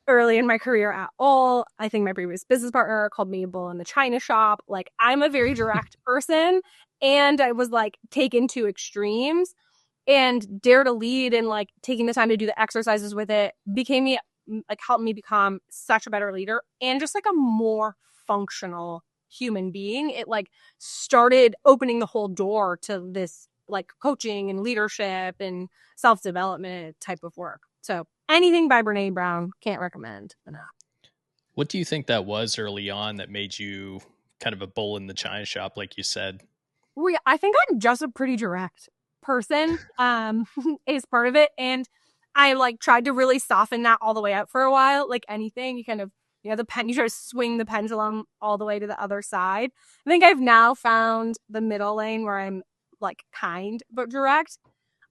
Speaker 3: early in my career at all. I think my previous business partner called me a bull in the china shop. Like I'm a very direct person, and I was like taken to extremes, and Dare to Lead and like taking the time to do the exercises with it helped me become such a better leader and just like a more functional human being. It like started opening the whole door to this like coaching and leadership and self-development type of work. So anything by Brene Brown, can't recommend enough.
Speaker 2: What do you think that was early on that made you kind of a bull in the china shop, like you said?
Speaker 3: I think I'm just a pretty direct person, is part of it. And I like tried to really soften that all the way up for a while. Like anything, you kind of, you try to swing the pendulum all the way to the other side. I think I've now found the middle lane where I'm like kind but direct.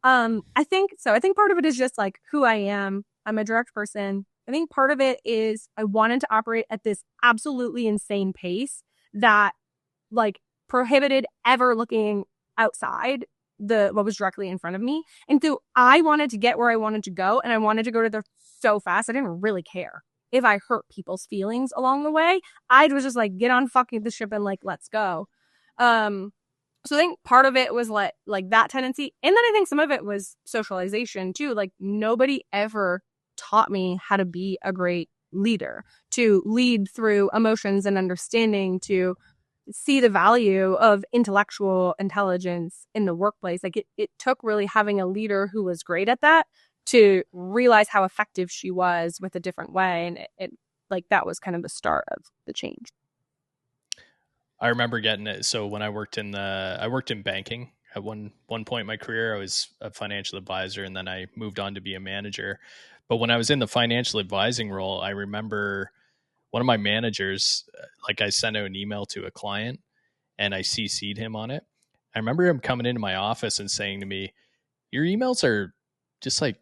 Speaker 3: I think so. I think part of it is just like who I am. I'm a direct person. I think part of it is I wanted to operate at this absolutely insane pace that like prohibited ever looking outside what was directly in front of me. And so I wanted to get where I wanted to go, and I wanted to go to there so fast. I didn't really care if I hurt people's feelings along the way. I was just like, get on fucking the ship and like, let's go. So I think part of it was like that tendency. And then I think some of it was socialization too. Like nobody ever taught me how to be a great leader, to lead through emotions and understanding, to see the value of intellectual intelligence in the workplace. Like it took really having a leader who was great at that to realize how effective she was with a different way. And it like that was kind of the start of the change.
Speaker 2: I remember getting it. So when I worked in banking at one point in my career. I was a financial advisor, and then I moved on to be a manager. But when I was in the financial advising role, I remember one of my managers, like I sent out an email to a client and I CC'd him on it. I remember him coming into my office and saying to me, "Your emails are just like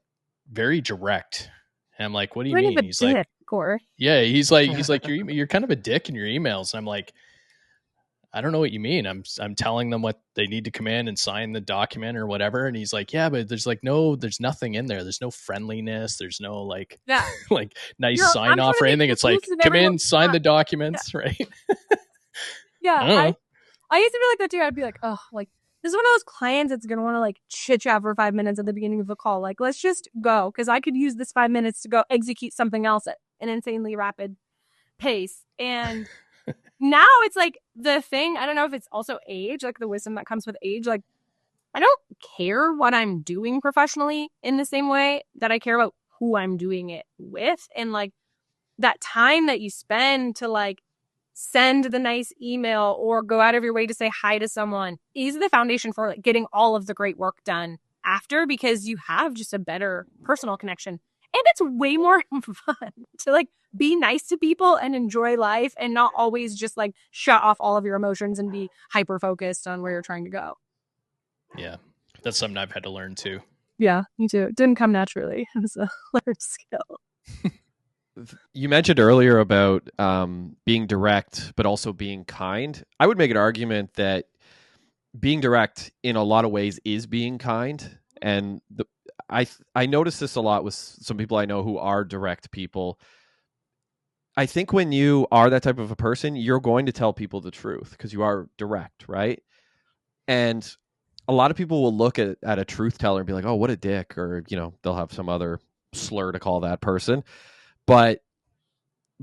Speaker 2: very direct." And I'm like, "What do you mean?" He's like,
Speaker 3: Corey.
Speaker 2: "Yeah." He's like, "You're kind of a dick in your emails." And I'm like, I don't know what you mean. I'm telling them what they need to come in and sign the document or whatever. And he's like, yeah, but there's nothing in there. There's no friendliness. There's no like like nice sign off or anything. It's like, come in, sign the documents, right?
Speaker 3: Yeah. I used to be like that too. I'd be like, oh, like this is one of those clients that's going to want to like chit chat for 5 minutes at the beginning of the call. Like, let's just go. Cause I could use this 5 minutes to go execute something else at an insanely rapid pace. And now it's like the thing, I don't know if it's also age, like the wisdom that comes with age. Like, I don't care what I'm doing professionally in the same way that I care about who I'm doing it with. And like that time that you spend to like send the nice email or go out of your way to say hi to someone is the foundation for like getting all of the great work done after, because you have just a better personal connection. And it's way more fun to like be nice to people and enjoy life and not always just like shut off all of your emotions and be hyper focused on where you're trying to go.
Speaker 2: Yeah, that's something I've had to learn too.
Speaker 3: Yeah, me too. It didn't come naturally. It was a learned skill.
Speaker 1: You mentioned earlier about being direct, but also being kind. I would make an argument that being direct in a lot of ways is being kind. And I notice this a lot with some people I know who are direct people. I think when you are that type of a person, you're going to tell people the truth because you are direct, right? And a lot of people will look at a truth teller and be like, oh, what a dick. Or, they'll have some other slur to call that person. But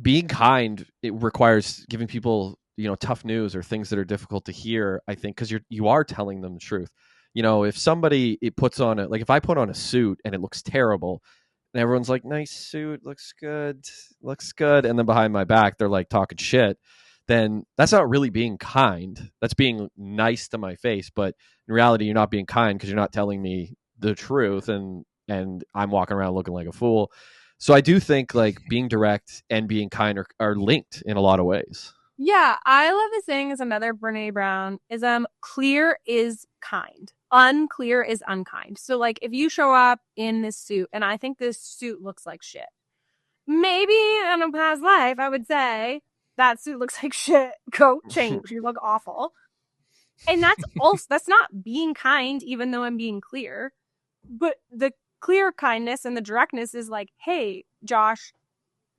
Speaker 1: being kind, it requires giving people, tough news or things that are difficult to hear, I think, because you are telling them the truth. If somebody puts on if I put on a suit and it looks terrible and everyone's like, nice suit, looks good. And then behind my back, they're like talking shit, then that's not really being kind. That's being nice to my face. But in reality, you're not being kind because you're not telling me the truth. And I'm walking around looking like a fool. So I do think like being direct and being kind are linked in a lot of ways.
Speaker 3: Yeah, I love the saying is another Brene Brown is clear is kind. Unclear is unkind. So like if you show up in this suit and I think this suit looks like shit, maybe in a past life I would say that suit looks like shit. Go change. You look awful. And that's not being kind, even though I'm being clear. But the clear kindness and the directness is like, hey, Josh,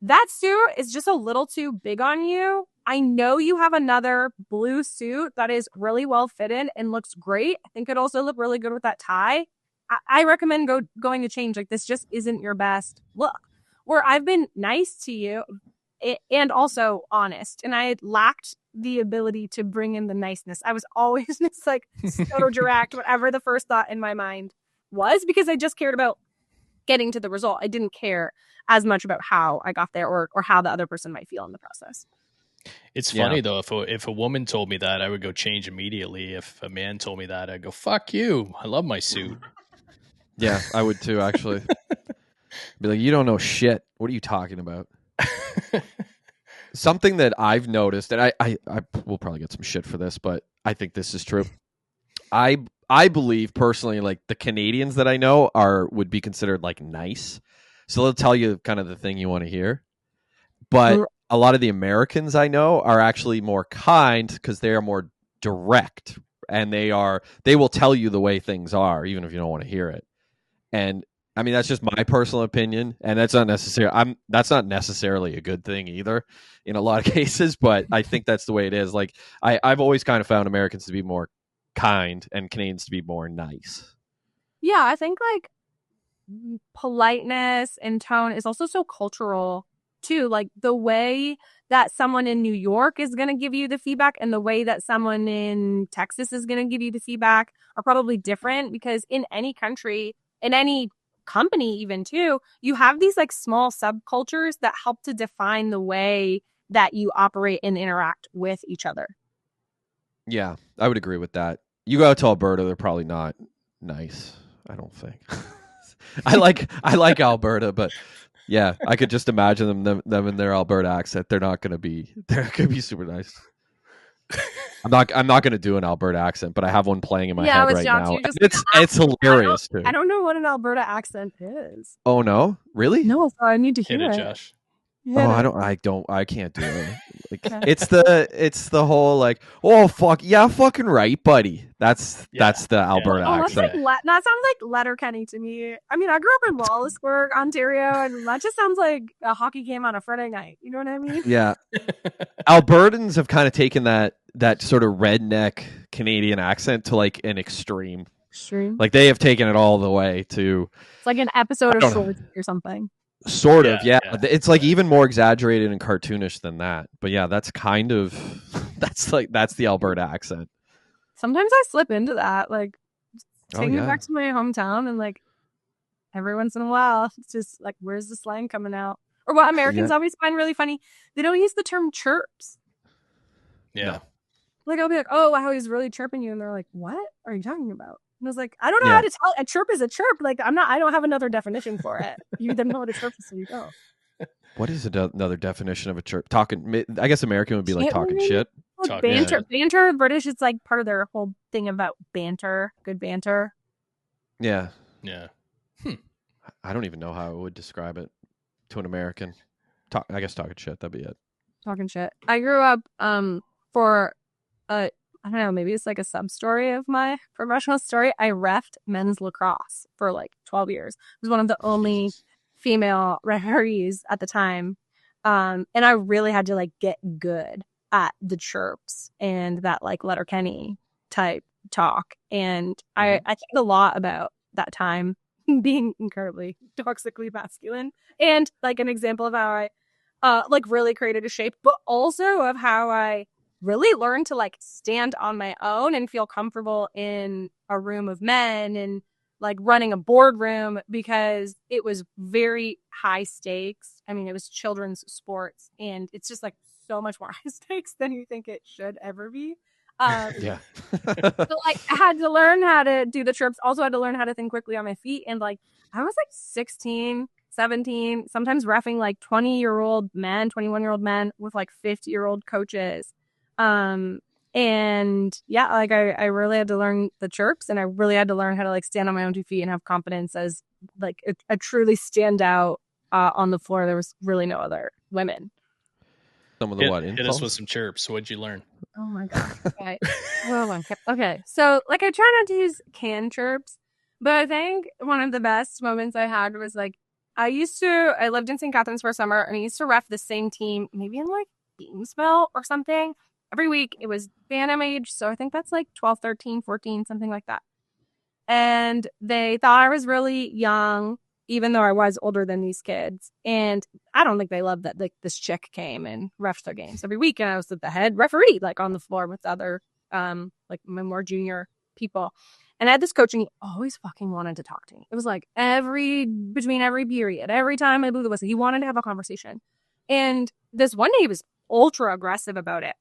Speaker 3: that suit is just a little too big on you. I know you have another blue suit that is really well fitted and looks great. I think it'd also look really good with that tie. I recommend going to change. Like, this just isn't your best look. Where I've been nice to you and also honest, and I lacked the ability to bring in the niceness. I was always just like so direct, whatever the first thought in my mind was, because I just cared about getting to the result. I didn't care as much about how I got there or how the other person might feel in the process.
Speaker 2: It's funny though, if a woman told me that, I would go change immediately. If a man told me that, I'd go, fuck you. I love my suit.
Speaker 1: Yeah, I would too, actually. Be like, you don't know shit. What are you talking about? Something that I've noticed, and I will probably get some shit for this, but I think this is true. I believe personally, like the Canadians that I know would be considered like nice. So they'll tell you kind of the thing you want to hear. But a lot of the Americans I know are actually more kind because they are more direct, and they will tell you the way things are, even if you don't want to hear it. And I mean, that's just my personal opinion, and that's not necessarily a good thing either in a lot of cases, but I think that's the way it is. Like I've always kind of found Americans to be more kind and Canadians to be more nice.
Speaker 3: Yeah, I think like politeness and tone is also so cultural too. Like the way that someone in New York is going to give you the feedback and the way that someone in Texas is going to give you the feedback are probably different, because in any country, in any company even too, you have these like small subcultures that help to define the way that you operate and interact with each other.
Speaker 1: Yeah, I would agree with that. You go to Alberta, they're probably not nice, I don't think. I like Alberta, but yeah, I could just imagine them in their Alberta accent. They're going to be super nice. I'm not going to do an Alberta accent, but I have one playing in my head right now. It's hilarious too.
Speaker 3: I don't know what an Alberta accent is.
Speaker 1: Oh no, really?
Speaker 3: No, so I need to hear
Speaker 2: Hit
Speaker 3: it.
Speaker 2: Josh.
Speaker 1: Oh, I can't do it. Like, it's the whole like, oh fuck yeah, fucking right, buddy. That's the Alberta accent.
Speaker 3: That sounds like Letterkenny to me. I mean, I grew up in Wallaceburg, Ontario, and that just sounds like a hockey game on a Friday night. You know what I mean?
Speaker 1: Yeah, Albertans have kind of taken that sort of redneck Canadian accent to like an extreme. Like they have taken it all the way to.
Speaker 3: It's like an episode of Shorts or something.
Speaker 1: Sort of, yeah. It's like even more exaggerated and cartoonish than that. But yeah, that's kind of that's the Alberta accent.
Speaker 3: Sometimes I slip into that, like taking me back to my hometown, and like every once in a while, it's just like, where's the slang coming out? Or what Americans always find really funny, they don't use the term chirps.
Speaker 2: Yeah.
Speaker 1: No.
Speaker 3: Like I'll be like, oh wow, he's really chirping you, and they're like, what are you talking about? And I was like, I don't know how to tell. A chirp is a chirp. Like I don't have another definition for it. You either know what a chirp is, so you go.
Speaker 1: What is another definition of a chirp? Talking. I guess American would be like talking shit.
Speaker 3: Like banter. Banter. British. It's like part of their whole thing about banter. Good banter.
Speaker 1: Yeah.
Speaker 2: Yeah.
Speaker 1: I don't even know how I would describe it to an American. I guess talking shit. That'd be it.
Speaker 3: Talking shit. I grew up for I don't know, maybe it's like a sub-story of my professional story. I reffed men's lacrosse for like 12 years. I was one of the only female referees at the time. And I really had to like get good at the chirps and that like Letterkenny type talk. And I think a lot about that time being incredibly toxically masculine, and like an example of how I like really created a shape, but also of how I really learned to like stand on my own and feel comfortable in a room of men and like running a boardroom, because it was very high stakes. I mean, it was children's sports, and it's just like so much more high stakes than you think it should ever be.
Speaker 1: Yeah.
Speaker 3: So like I had to learn how to do the trips. Also had to learn how to think quickly on my feet. And like I was like 16, 17, sometimes reffing like 20-year-old men, 21-year-old men with like 50-year-old coaches. And yeah, like I really had to learn the chirps, and I really had to learn how to like stand on my own 2 feet and have confidence as like a truly stand out on the floor. There was really no other women.
Speaker 1: Some of the
Speaker 2: hit us with some chirps. What'd you learn?
Speaker 3: Oh my god. Okay. Okay. So like I try not to use canned chirps, but I think one of the best moments I had was like I lived in St. Catharines for a summer, and I used to ref the same team, maybe in like Beamsville or something. Every week it was Bantam age, so I think that's like 12, 13, 14, something like that. And they thought I was really young, even though I was older than these kids. And I don't think they loved that like this chick came and refed their games every week, and I was the head referee, like on the floor with other like my more junior people. And I had this coach, and he always fucking wanted to talk to me. It was like between every period, every time I blew the whistle, he wanted to have a conversation. And this one day he was ultra aggressive about it.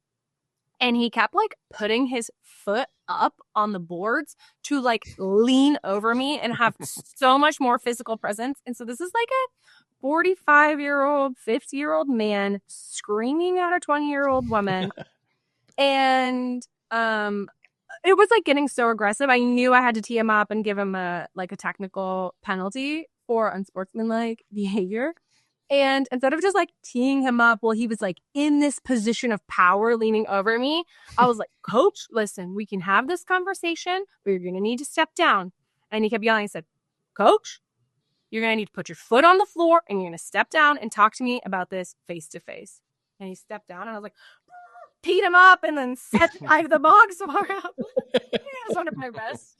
Speaker 3: And he kept like putting his foot up on the boards to like lean over me and have so much more physical presence. And so this is like a 45-year-old, 50-year-old man screaming at a 20-year-old woman. And it was like getting so aggressive. I knew I had to tee him up and give him a technical penalty for unsportsmanlike behavior. And instead of just like teeing him up while he was like in this position of power leaning over me, I was like, Coach, listen, we can have this conversation, but you're going to need to step down. And he kept yelling. I said, Coach, you're going to need to put your foot on the floor, and you're going to step down and talk to me about this face to face. And he stepped down, and I was like, teed him up, and then set the box bar up. It was one of my best.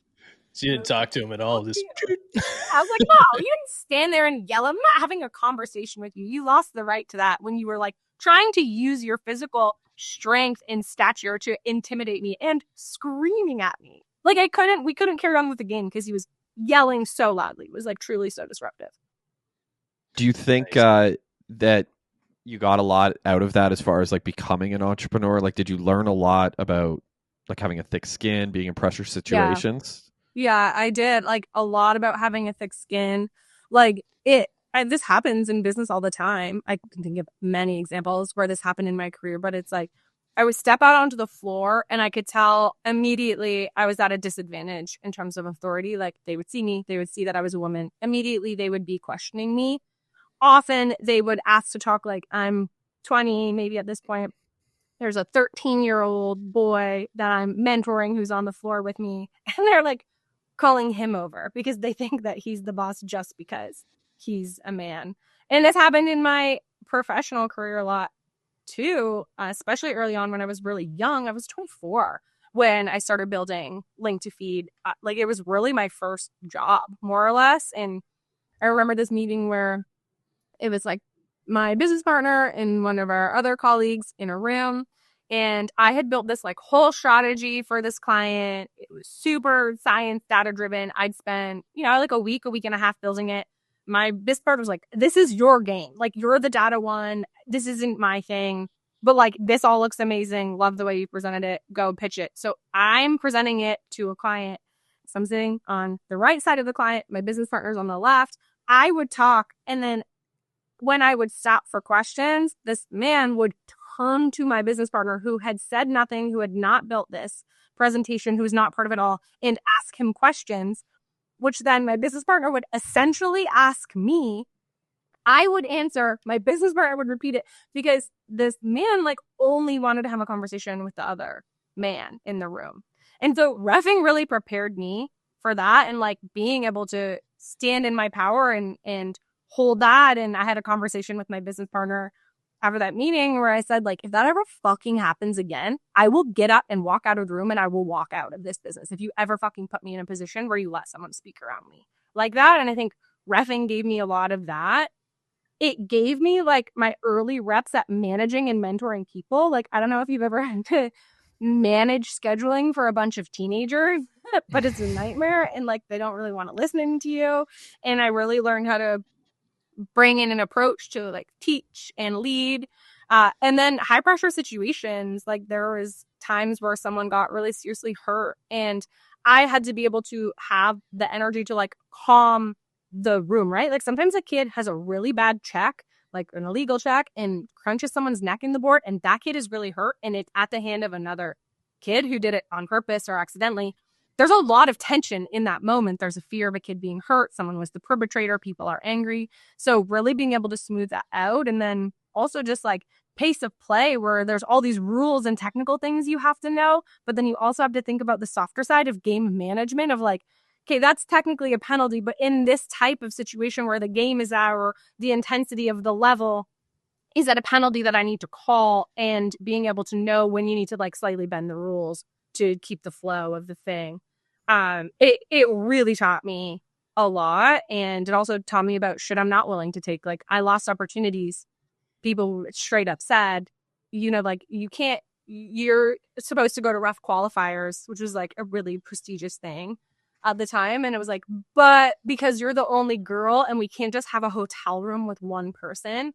Speaker 2: So you didn't talk to him at all. Just
Speaker 3: I was like, no, you didn't stand there and yell. I'm not having a conversation with you. You lost the right to that when you were like trying to use your physical strength and stature to intimidate me and screaming at me. Like we couldn't carry on with the game because he was yelling so loudly. It was like truly so disruptive.
Speaker 1: Do you think that you got a lot out of that as far as like becoming an entrepreneur? Like, did you learn a lot about like having a thick skin, being in pressure situations?
Speaker 3: Yeah, I did. Like a lot about having a thick skin. Like this happens in business all the time. I can think of many examples where this happened in my career, but it's like I would step out onto the floor and I could tell immediately I was at a disadvantage in terms of authority. Like they would see me, they would see that I was a woman. Immediately they would be questioning me often they would ask to talk, like, I'm 20, maybe at this point. There's a 13-year-old boy that I'm mentoring who's on the floor with me. And they're like calling him over because they think that he's the boss just because he's a man. And it's happened in my professional career a lot too, especially early on when I was really young. I was 24 when I started building Link to Feed. Like, it was really my first job, more or less. And I remember this meeting where it was like my business partner and one of our other colleagues in a room. And I had built this like whole strategy for this client. It was super science data driven. I'd spent, like a week and a half building it. My business partner was like, this is your game. Like, you're the data one. This isn't my thing. But like, this all looks amazing. Love the way you presented it. Go pitch it. So I'm presenting it to a client. So I'm sitting on the right side of the client. My business partner's on the left. I would talk, and then when I would stop for questions, this man would turn to my business partner who had said nothing, who had not built this presentation, who was not part of it all, and ask him questions, which then my business partner would essentially ask me. I would answer, my business partner would repeat it, because this man like only wanted to have a conversation with the other man in the room. And so reffing really prepared me for that, and like being able to stand in my power and hold that. And I had a conversation with my business partner after that meeting where I said, like, if that ever fucking happens again, I will get up and walk out of the room, and I will walk out of this business if you ever fucking put me in a position where you let someone speak around me like that. And I think reffing gave me a lot of that. It gave me like my early reps at managing and mentoring people. Like, I don't know if you've ever had to manage scheduling for a bunch of teenagers, but it's a nightmare, and like they don't really want to listen to you. And I really learned how to bring in an approach to like teach and lead. And then high pressure situations, like there was times where someone got really seriously hurt, and I had to be able to have the energy to like calm the room, right? Like sometimes a kid has a really bad check, like an illegal check, and crunches someone's neck in the board, and that kid is really hurt, and it's at the hand of another kid who did it on purpose or accidentally. There's a lot of tension in that moment. There's a fear of a kid being hurt. Someone was the perpetrator. People are angry. So really being able to smooth that out. And then also just like pace of play where there's all these rules and technical things you have to know. But then you also have to think about the softer side of game management of like, okay, that's technically a penalty. But in this type of situation where the game is at, or the intensity of the level is at a penalty that I need to call, and being able to know when you need to like slightly bend the rules to keep the flow of the thing. It really taught me a lot, and it also taught me about shit I'm not willing to take. Like, I lost opportunities. People straight up said, like, you're supposed to go to ref qualifiers, which was like a really prestigious thing at the time. And it was like, but because you're the only girl and we can't just have a hotel room with one person,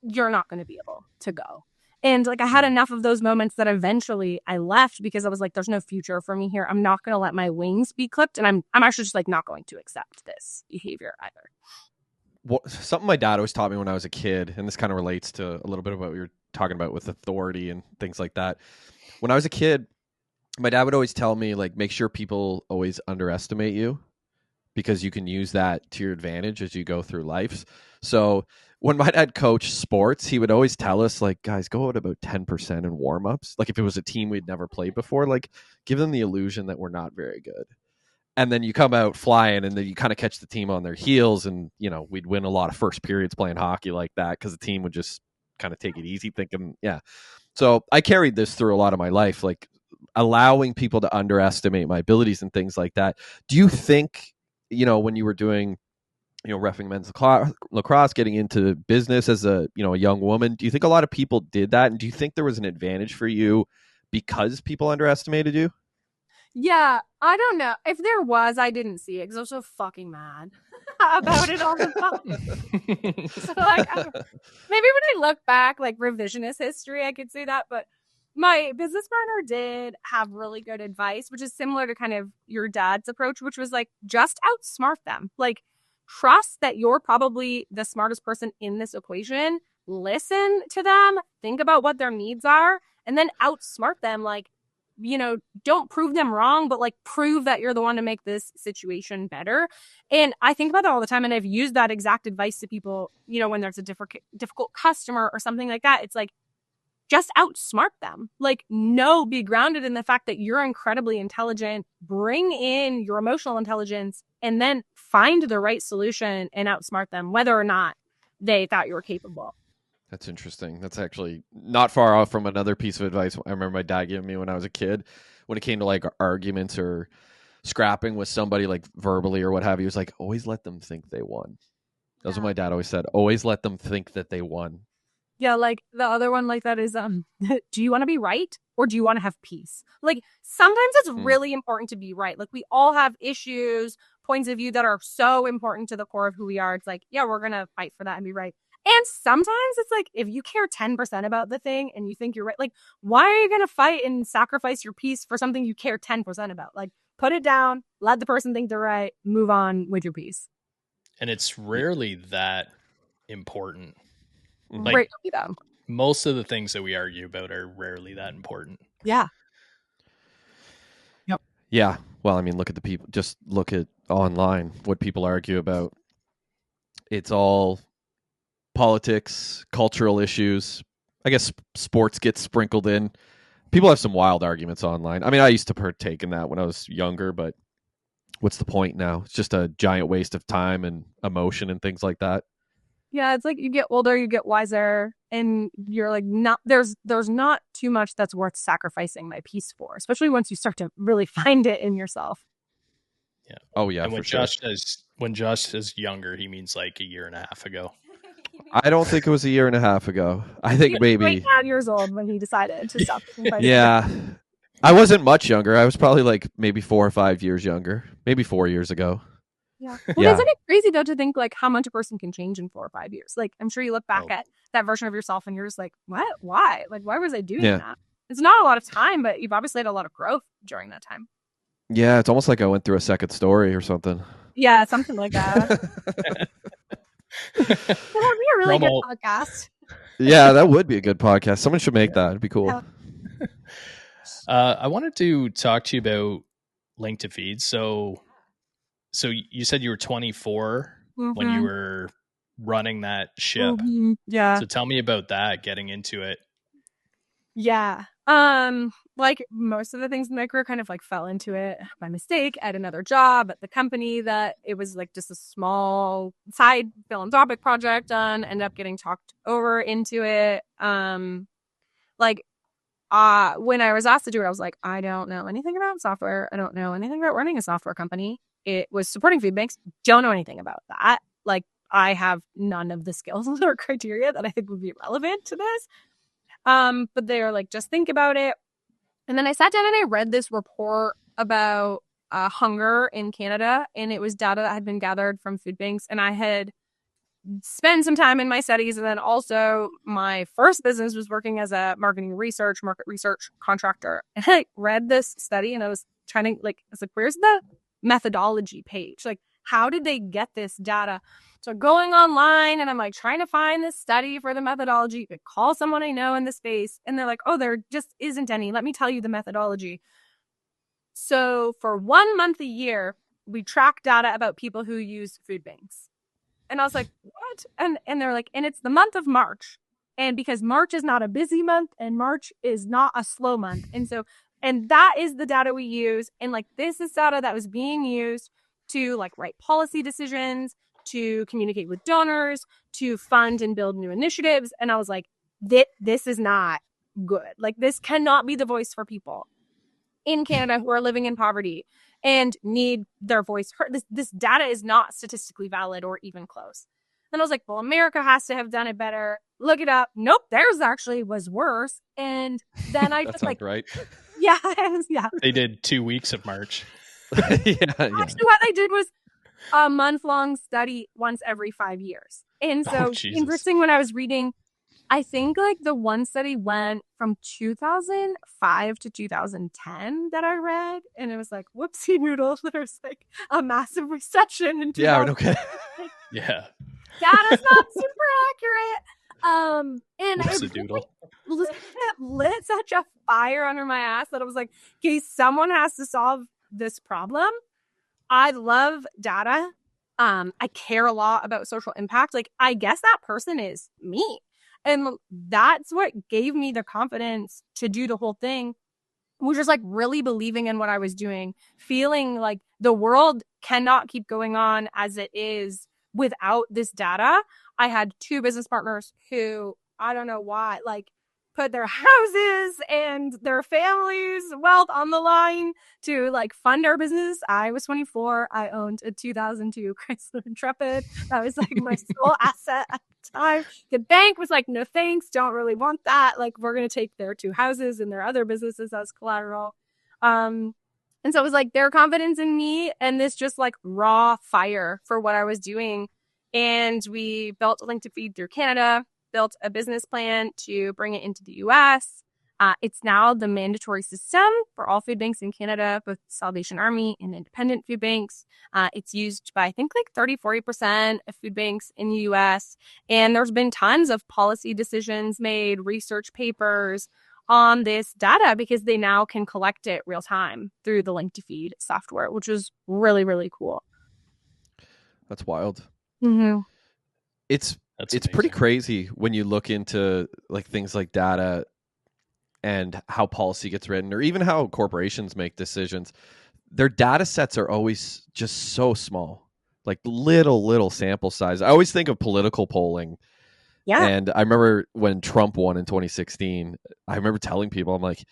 Speaker 3: you're not going to be able to go. And like, I had enough of those moments that eventually I left because I was like, there's no future for me here. I'm not going to let my wings be clipped. And I'm actually just like not going to accept this behavior either.
Speaker 1: Well, something my dad always taught me when I was a kid, and this kind of relates to a little bit of what we were talking about with authority and things like that. When I was a kid, my dad would always tell me, like, make sure people always underestimate you, because you can use that to your advantage as you go through life. So when my dad coached sports, he would always tell us, like, guys, go out about 10% in warm-ups. Like, if it was a team we'd never played before, like, give them the illusion that we're not very good. And then you come out flying, and then you kind of catch the team on their heels. And, we'd win a lot of first periods playing hockey like that because the team would just kind of take it easy, thinking, yeah. So I carried this through a lot of my life, like allowing people to underestimate my abilities and things like that. Do you think, when you were doing, reffing men's lacrosse, getting into business as a young woman, do you think a lot of people did that? And do you think there was an advantage for you because people underestimated you?
Speaker 3: Yeah, I don't know. If there was, I didn't see it because I was so fucking mad about it all the time. So, like, maybe when I look back, like revisionist history, I could say that. But my business partner did have really good advice, which is similar to kind of your dad's approach, which was like, just outsmart them. Like, trust that you're probably the smartest person in this equation. Listen to them, think about what their needs are, and then outsmart them. Like, don't prove them wrong, but like prove that you're the one to make this situation better. And I think about that all the time. And I've used that exact advice to people, when there's a difficult customer or something like that. It's like, just outsmart them. Like, no, be grounded in the fact that you're incredibly intelligent, bring in your emotional intelligence, and then find the right solution and outsmart them, whether or not they thought you were capable.
Speaker 1: That's interesting. That's actually not far off from another piece of advice I remember my dad giving me when I was a kid. When it came to like arguments or scrapping with somebody, like verbally or what have you, he was like, always let them think they won. That's what my dad always said. Always let them think that they won.
Speaker 3: Yeah, like the other one like that is, do you want to be right or do you want to have peace? Like sometimes it's really important to be right. Like we all have issues, points of view that are so important to the core of who we are. It's like, yeah, we're going to fight for that and be right. And sometimes it's like, if you care 10% about the thing and you think you're right, like, why are you going to fight and sacrifice your peace for something you care 10% about? Like, put it down, let the person think they're right, move on with your peace.
Speaker 2: And it's rarely that important.
Speaker 3: Like, right.
Speaker 2: Most of the things that we argue about are rarely that important.
Speaker 3: Yeah.
Speaker 1: Yep. Yeah. Well, I mean, look at the people. Just look at online what people argue about. It's all politics, cultural issues. I guess sports gets sprinkled in. People have some wild arguments online. I mean, I used to partake in that when I was younger, but what's the point now? It's just a giant waste of time and emotion and things like that.
Speaker 3: Yeah, it's like you get older, you get wiser, and you're like, there's not too much that's worth sacrificing my peace for, especially once you start to really find it in yourself.
Speaker 2: Yeah.
Speaker 1: Oh yeah.
Speaker 2: And when Josh says younger, he means like a year and a half ago.
Speaker 1: I don't think it was a year and a half ago. I think maybe
Speaker 3: 9 years old when he decided to stop.
Speaker 1: Yeah. I wasn't much younger. I was probably like maybe 4 or 5 years younger, maybe 4 years ago.
Speaker 3: Yeah. Well, isn't it crazy though to think like how much a person can change in 4 or 5 years? Like I'm sure you look back at that version of yourself and you're just like, what? Why? Like why was I doing that? It's not a lot of time, but you've obviously had a lot of growth during that time.
Speaker 1: Yeah, it's almost like I went through a second story or something.
Speaker 3: Yeah, something like that. That would be a really good podcast.
Speaker 1: Yeah, that would be a good podcast. Someone should make that. It'd be cool.
Speaker 3: Yeah.
Speaker 2: I wanted to talk to you about Link to Feed. So you said you were 24 when you were running that ship.
Speaker 3: Mm-hmm. Yeah.
Speaker 2: So tell me about that, getting into it.
Speaker 3: Yeah. Like most of the things in my career kind of like fell into it by mistake. I had another job at the company that it was like just a small side philanthropic project done, ended up getting talked over into it. When I was asked to do it, I was like, I don't know anything about software. I don't know anything about running a software company. It was supporting food banks. Don't know anything about that. Like I have none of the skills or criteria that I think would be relevant to this. But they were like, just think about it. And then I sat down and I read this report about hunger in Canada, and it was data that had been gathered from food banks. And I had spent some time in my studies, and then also my first business was working as a market research contractor. And I read this study, and I was trying to where's the methodology page? Like, how did they get this data? So going online and I'm like trying to find this study for the methodology, I call someone I know in the space and they're like, oh, there just isn't any. Let me tell you the methodology. So for 1 month a year, we track data about people who use food banks. And I was like, what? And they're like, and it's the month of March. And because March is not a busy month and March is not a slow month. And that is the data we use. And like, this is data that was being used to like write policy decisions, to communicate with donors, to fund and build new initiatives. And I was like, this is not good. Like this cannot be the voice for people in Canada who are living in poverty and need their voice heard. This data is not statistically valid or even close. Then I was like, well, America has to have done it better. Look it up. Nope, theirs actually was worse. And then I just like,
Speaker 1: right.
Speaker 3: Yeah.
Speaker 2: They did 2 weeks of March.
Speaker 3: Actually, what I did was a month-long study once every 5 years. And so interesting when I was reading, I think like the one study went from 2005 to 2010 that I read. And it was like, whoopsie noodles. There's like a massive recession in 2000.
Speaker 1: Yeah, okay.
Speaker 2: Yeah.
Speaker 3: Data's not super accurate. And
Speaker 2: whoopsie doodle.
Speaker 3: lit such a fire under my ass that I was like, okay, someone has to solve this problem. I love data. I care a lot about social impact. Like, I guess that person is me. And that's what gave me the confidence to do the whole thing, which is like really believing in what I was doing, feeling like the world cannot keep going on as it is without this data. I had 2 business partners who, I don't know why, like put their houses and their families' wealth on the line to like fund our business. I was 24. I owned a 2002 Chrysler Intrepid. That was like my sole asset at the time. The bank was like, no thanks, don't really want that. Like, we're going to take their 2 houses and their other businesses as collateral. And so it was like their confidence in me and this just like raw fire for what I was doing. And we built a link to feed through Canada, built a business plan to bring it into the US. It's now the mandatory system for all food banks in Canada, both Salvation Army and independent food banks. It's used by, I think, like 30-40% of food banks in the US. And there's been tons of policy decisions made, research papers on this data because they now can collect it real time through the link to feed software, which is really, really cool.
Speaker 1: That's wild.
Speaker 3: Mm-hmm.
Speaker 1: It's pretty crazy when you look into like things like data and how policy gets written, or even how corporations make decisions. Their data sets are always just so small, like little sample size. I always think of political polling.
Speaker 3: Yeah.
Speaker 1: And I remember when Trump won in 2016, I remember telling people, I'm like,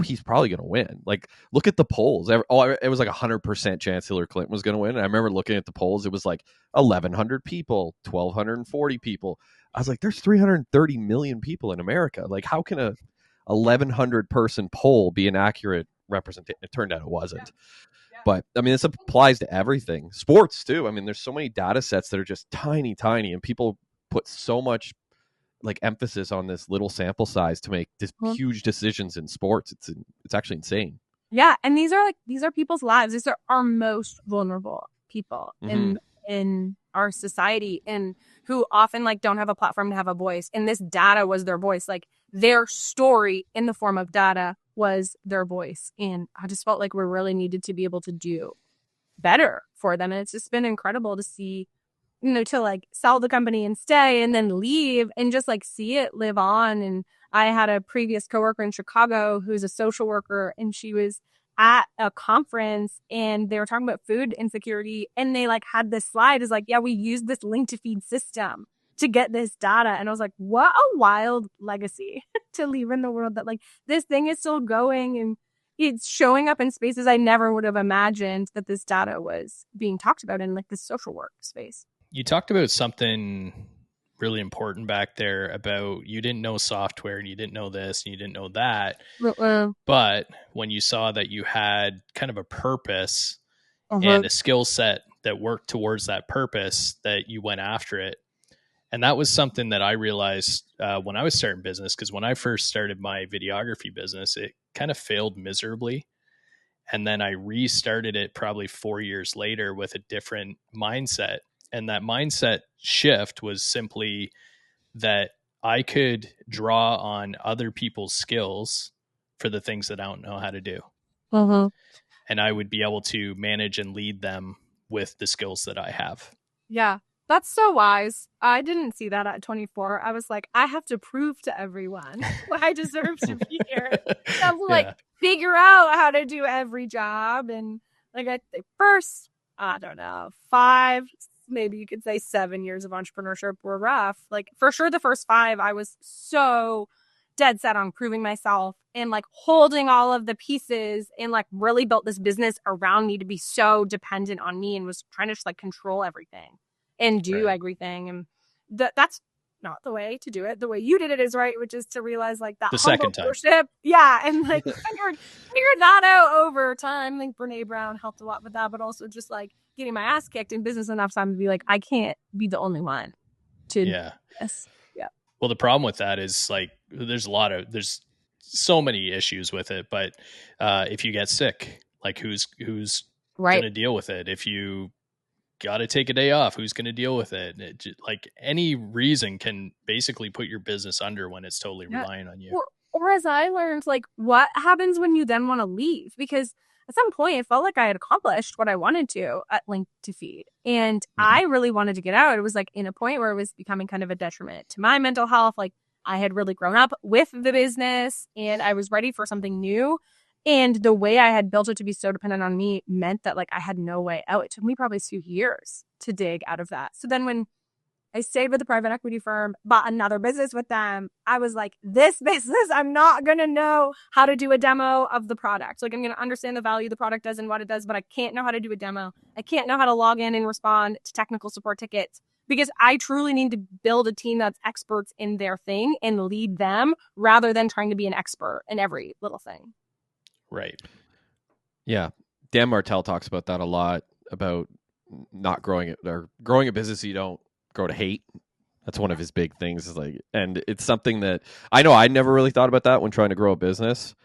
Speaker 1: he's probably going to win. Like, look at the polls. It was like 100% chance Hillary Clinton was going to win. And I remember looking at the polls. It was like 1,100 people, 1,240 people. I was like, there's 330 million people in America. Like, how can a 1,100 person poll be an accurate representation? It turned out it wasn't. Yeah. But I mean, this applies to everything. Sports too. I mean, there's so many data sets that are just tiny, and people put so much like emphasis on this little sample size to make this huge decisions in sports. It's actually insane.
Speaker 3: Yeah, and these are people's lives. These are our most vulnerable people in our society, and who often like don't have a platform to have a voice. And this data was their voice. Like, their story in the form of data was their voice. And I just felt like we really needed to be able to do better for them. And it's just been incredible to see, to like sell the company and stay and then leave and just like see it live on. And I had a previous coworker in Chicago who's a social worker, and she was at a conference and they were talking about food insecurity, and they like had this slide is like, yeah, we use this link to feed system to get this data. And I was like, what a wild legacy to leave in the world, that like this thing is still going and it's showing up in spaces I never would have imagined that this data was being talked about in like the social work space.
Speaker 2: You talked about something really important back there about you didn't know software and you didn't know this and you didn't know that. But when you saw that you had kind of a purpose and a skill set that worked towards that purpose, that you went after it. And that was something that I realized when I was starting business, because when I first started my videography business, it kind of failed miserably. And then I restarted it probably 4 years later with a different mindset. And that mindset shift was simply that I could draw on other people's skills for the things that I don't know how to do. And I would be able to manage and lead them with the skills that I have.
Speaker 3: Yeah, that's so wise. I didn't see that at 24. I was like, I have to prove to everyone I deserve to be here. I have to like figure out how to do every job. And like I first, I don't know, 5, maybe you could say 7 years of entrepreneurship were rough. Like for sure the first 5, I was so dead set on proving myself and like holding all of the pieces, and like really built this business around me to be so dependent on me, and was trying to just like control everything and do everything. And that's not the way to do it. The way you did it is right, which is to realize like that
Speaker 2: the second time.
Speaker 3: Yeah. And like figured that out over time. I think Brene Brown helped a lot with that, but also just like getting my ass kicked in business enough time to be like, I can't be the only one to do this. Yeah.
Speaker 2: Well, the problem with that is like, there's so many issues with it, but if you get sick, like who's going to deal with it? If you got to take a day off, who's going to deal with it? Like any reason can basically put your business under when it's totally relying on you.
Speaker 3: Or as I learned, like, what happens when you then want to leave? Because at some point, it felt like I had accomplished what I wanted to at Link to Feed. And I really wanted to get out. It was like in a point where it was becoming kind of a detriment to my mental health. Like, I had really grown up with the business and I was ready for something new. And the way I had built it to be so dependent on me meant that, like, I had no way out. It took me probably 2 years to dig out of that. So then when I stayed with the private equity firm, bought another business with them, I was like, this business, I'm not going to know how to do a demo of the product. Like, I'm going to understand the value the product does and what it does, but I can't know how to do a demo. I can't know how to log in and respond to technical support tickets because I truly need to build a team that's experts in their thing and lead them rather than trying to be an expert in every little thing.
Speaker 2: Right.
Speaker 1: Yeah. Dan Martell talks about that a lot, about not growing it or growing a business you don't grow to hate. That's one of his big things, is like, and it's something that I know I never really thought about that when trying to grow a business.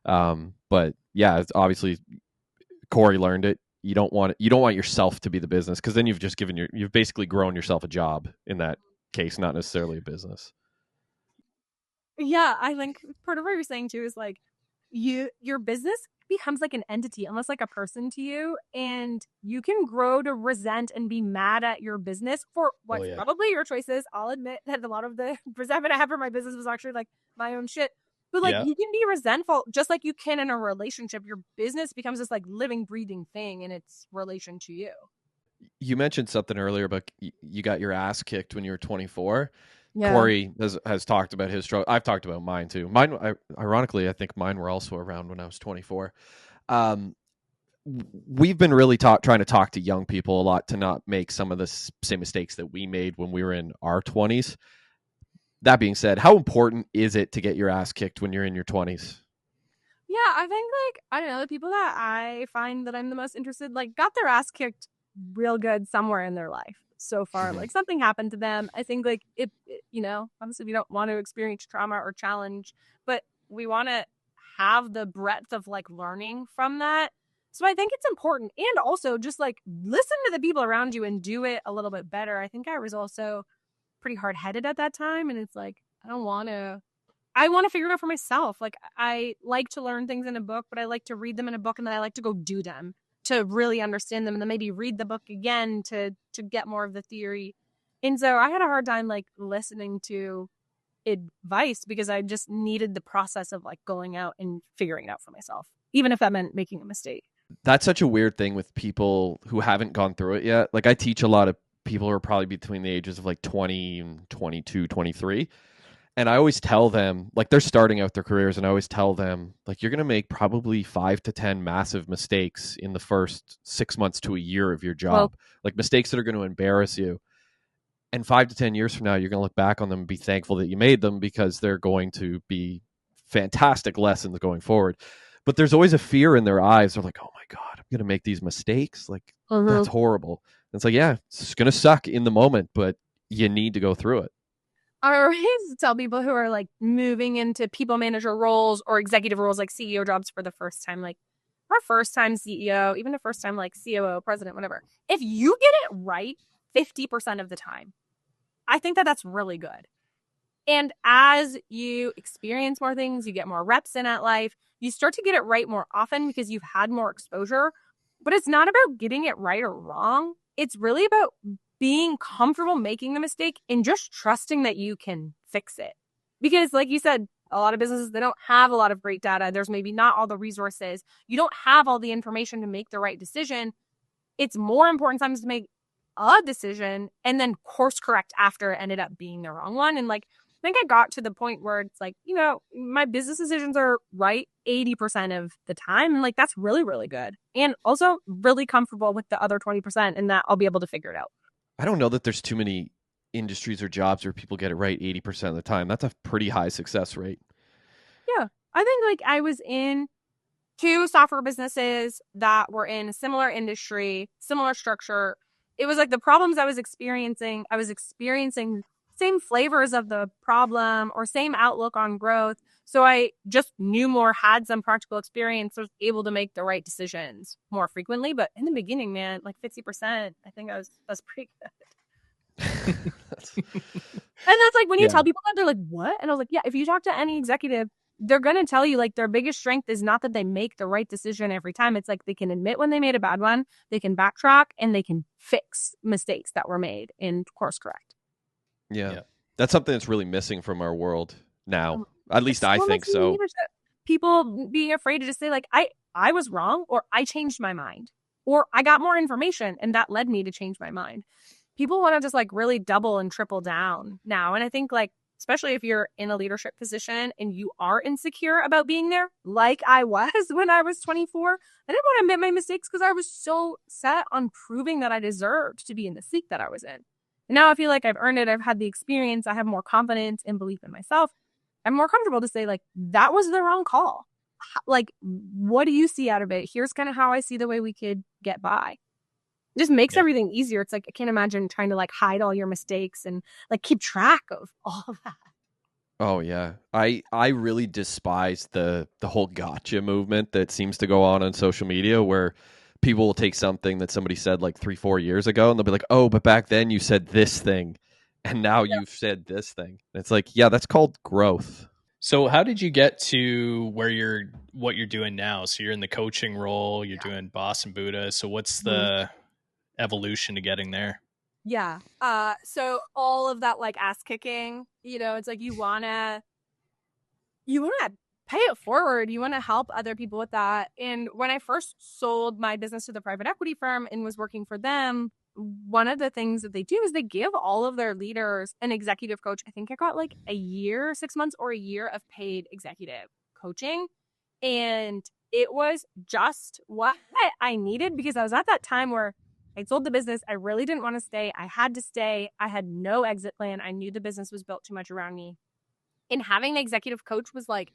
Speaker 1: But yeah, it's obviously Corey learned it. You don't want yourself to be the business, because then you've basically grown yourself a job in that case, not necessarily a business.
Speaker 3: Yeah, I think part of what you're saying too is like your business becomes like an entity, almost like a person to you, and you can grow to resent and be mad at your business for what's probably your choices. I'll admit that a lot of the resentment I have for my business was actually like my own shit. But like you can be resentful just like you can in a relationship. Your business becomes this like living, breathing thing in its relation to you.
Speaker 1: You mentioned something earlier about you got your ass kicked when you were 24.
Speaker 3: Yeah.
Speaker 1: Corey has talked about his struggle. I've talked about mine too. Ironically, I think mine were also around when I was 24. We've been really trying to talk to young people a lot to not make some of the same mistakes that we made when we were in our 20s. That being said, how important is it to get your ass kicked when you're in your 20s?
Speaker 3: Yeah, I think, like, I don't know, the people that I find that I'm the most interested, like, got their ass kicked real good somewhere in their life so far. Like, something happened to them. I think, like, you know, obviously we don't want to experience trauma or challenge, but we want to have the breadth of, like, learning from that. So I think it's important. And also just, like, listen to the people around you and do it a little bit better. I think I was also pretty hard-headed at that time, and it's like, I want to figure it out for myself. Like, I like to learn things in a book, but I like to read them in a book and then I like to go do them to really understand them, and then maybe read the book again to get more of the theory. And so I had a hard time like listening to advice because I just needed the process of like going out and figuring it out for myself, even if that meant making a mistake.
Speaker 1: That's such a weird thing with people who haven't gone through it yet. Like, I teach a lot of people who are probably between the ages of like 20 and 22, 23. And I always tell them, like, they're starting out their careers, and I always tell them, like, you're going to make probably 5 to 10 massive mistakes in the first 6 months to a year of your job. Like, mistakes that are going to embarrass you. And 5 to 10 years from now, you're going to look back on them and be thankful that you made them, because they're going to be fantastic lessons going forward. But there's always a fear in their eyes. They're like, oh my God, I'm going to make these mistakes. Like, that's horrible. And it's like, yeah, it's going to suck in the moment, but you need to go through it.
Speaker 3: I always tell people who are like moving into people manager roles or executive roles, like CEO jobs for the first time, like, our first time CEO, even the first time like COO, president, whatever, if you get it right 50% of the time, I think that that's really good. And as you experience more things, you get more reps in at life, you start to get it right more often because you've had more exposure. But it's not about getting it right or wrong. It's really about being comfortable making the mistake and just trusting that you can fix it. Because like you said, a lot of businesses, they don't have a lot of great data. There's maybe not all the resources. You don't have all the information to make the right decision. It's more important sometimes to make a decision and then course correct after it ended up being the wrong one. And like, I think I got to the point where it's like, you know, my business decisions are right 80% of the time. And like, that's really, really good. And also really comfortable with the other 20% and that I'll be able to figure it out.
Speaker 1: I don't know that there's too many industries or jobs where people get it right 80% of the time. That's a pretty high success rate.
Speaker 3: Yeah. I think like I was in 2 software businesses that were in a similar industry, similar structure. It was like the problems I was experiencing same flavors of the problem or same outlook on growth. So I just knew more, had some practical experience, was able to make the right decisions more frequently. But in the beginning, man, like 50%, I think that's pretty good. And that's like when you tell people that, they're like, what? And I was like, yeah, if you talk to any executive, they're going to tell you like their biggest strength is not that they make the right decision every time. It's like they can admit when they made a bad one, they can backtrack, and they can fix mistakes that were made and course correct.
Speaker 1: Yeah. That's something that's really missing from our world now. At least
Speaker 3: It's
Speaker 1: I
Speaker 3: so
Speaker 1: think
Speaker 3: missing
Speaker 1: so.
Speaker 3: leadership. People being afraid to just say like, I was wrong, or I changed my mind, or I got more information and that led me to change my mind. People want to just like really double and triple down now. And I think like, especially if you're in a leadership position and you are insecure about being there, like I was when I was 24, I didn't want to admit my mistakes because I was so set on proving that I deserved to be in the seat that I was in. And now I feel like I've earned it. I've had the experience. I have more confidence and belief in myself. I'm more comfortable to say like, that was the wrong call. Like, what do you see out of it? Here's kind of how I see the way we could get by. It just makes everything easier. It's like, I can't imagine trying to like hide all your mistakes and like keep track of all of that.
Speaker 1: Oh yeah. I really despise the whole gotcha movement that seems to go on social media, where people will take something that somebody said like 3-4 years ago and they'll be like, "Oh, but back then you said this thing and now you've said this thing." And it's like, yeah, that's called growth.
Speaker 2: So how did you get to what you're doing now? So you're in the coaching role, you're doing Boss and Buddha. So what's the evolution to getting there?
Speaker 3: Yeah. So all of that like ass kicking, it's like you wanna pay it forward. You want to help other people with that. And when I first sold my business to the private equity firm and was working for them, one of the things that they do is they give all of their leaders an executive coach. I think I got like a year, 6 months or a year of paid executive coaching. And it was just what I needed, because I was at that time where I sold the business. I really didn't want to stay. I had to stay. I had no exit plan. I knew the business was built too much around me. And having an executive coach was like,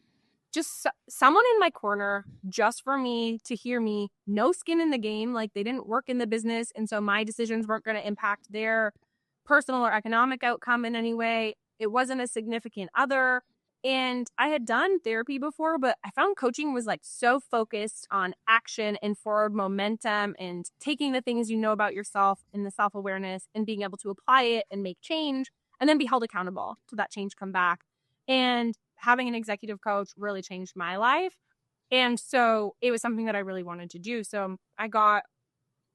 Speaker 3: just someone in my corner just for me to hear me, no skin in the game. Like they didn't work in the business. And so my decisions weren't going to impact their personal or economic outcome in any way. It wasn't a significant other. And I had done therapy before, but I found coaching was like so focused on action and forward momentum and taking the things you know about yourself and the self-awareness and being able to apply it and make change and then be held accountable to that change come back. And having an executive coach really changed my life. And so it was something that I really wanted to do. So I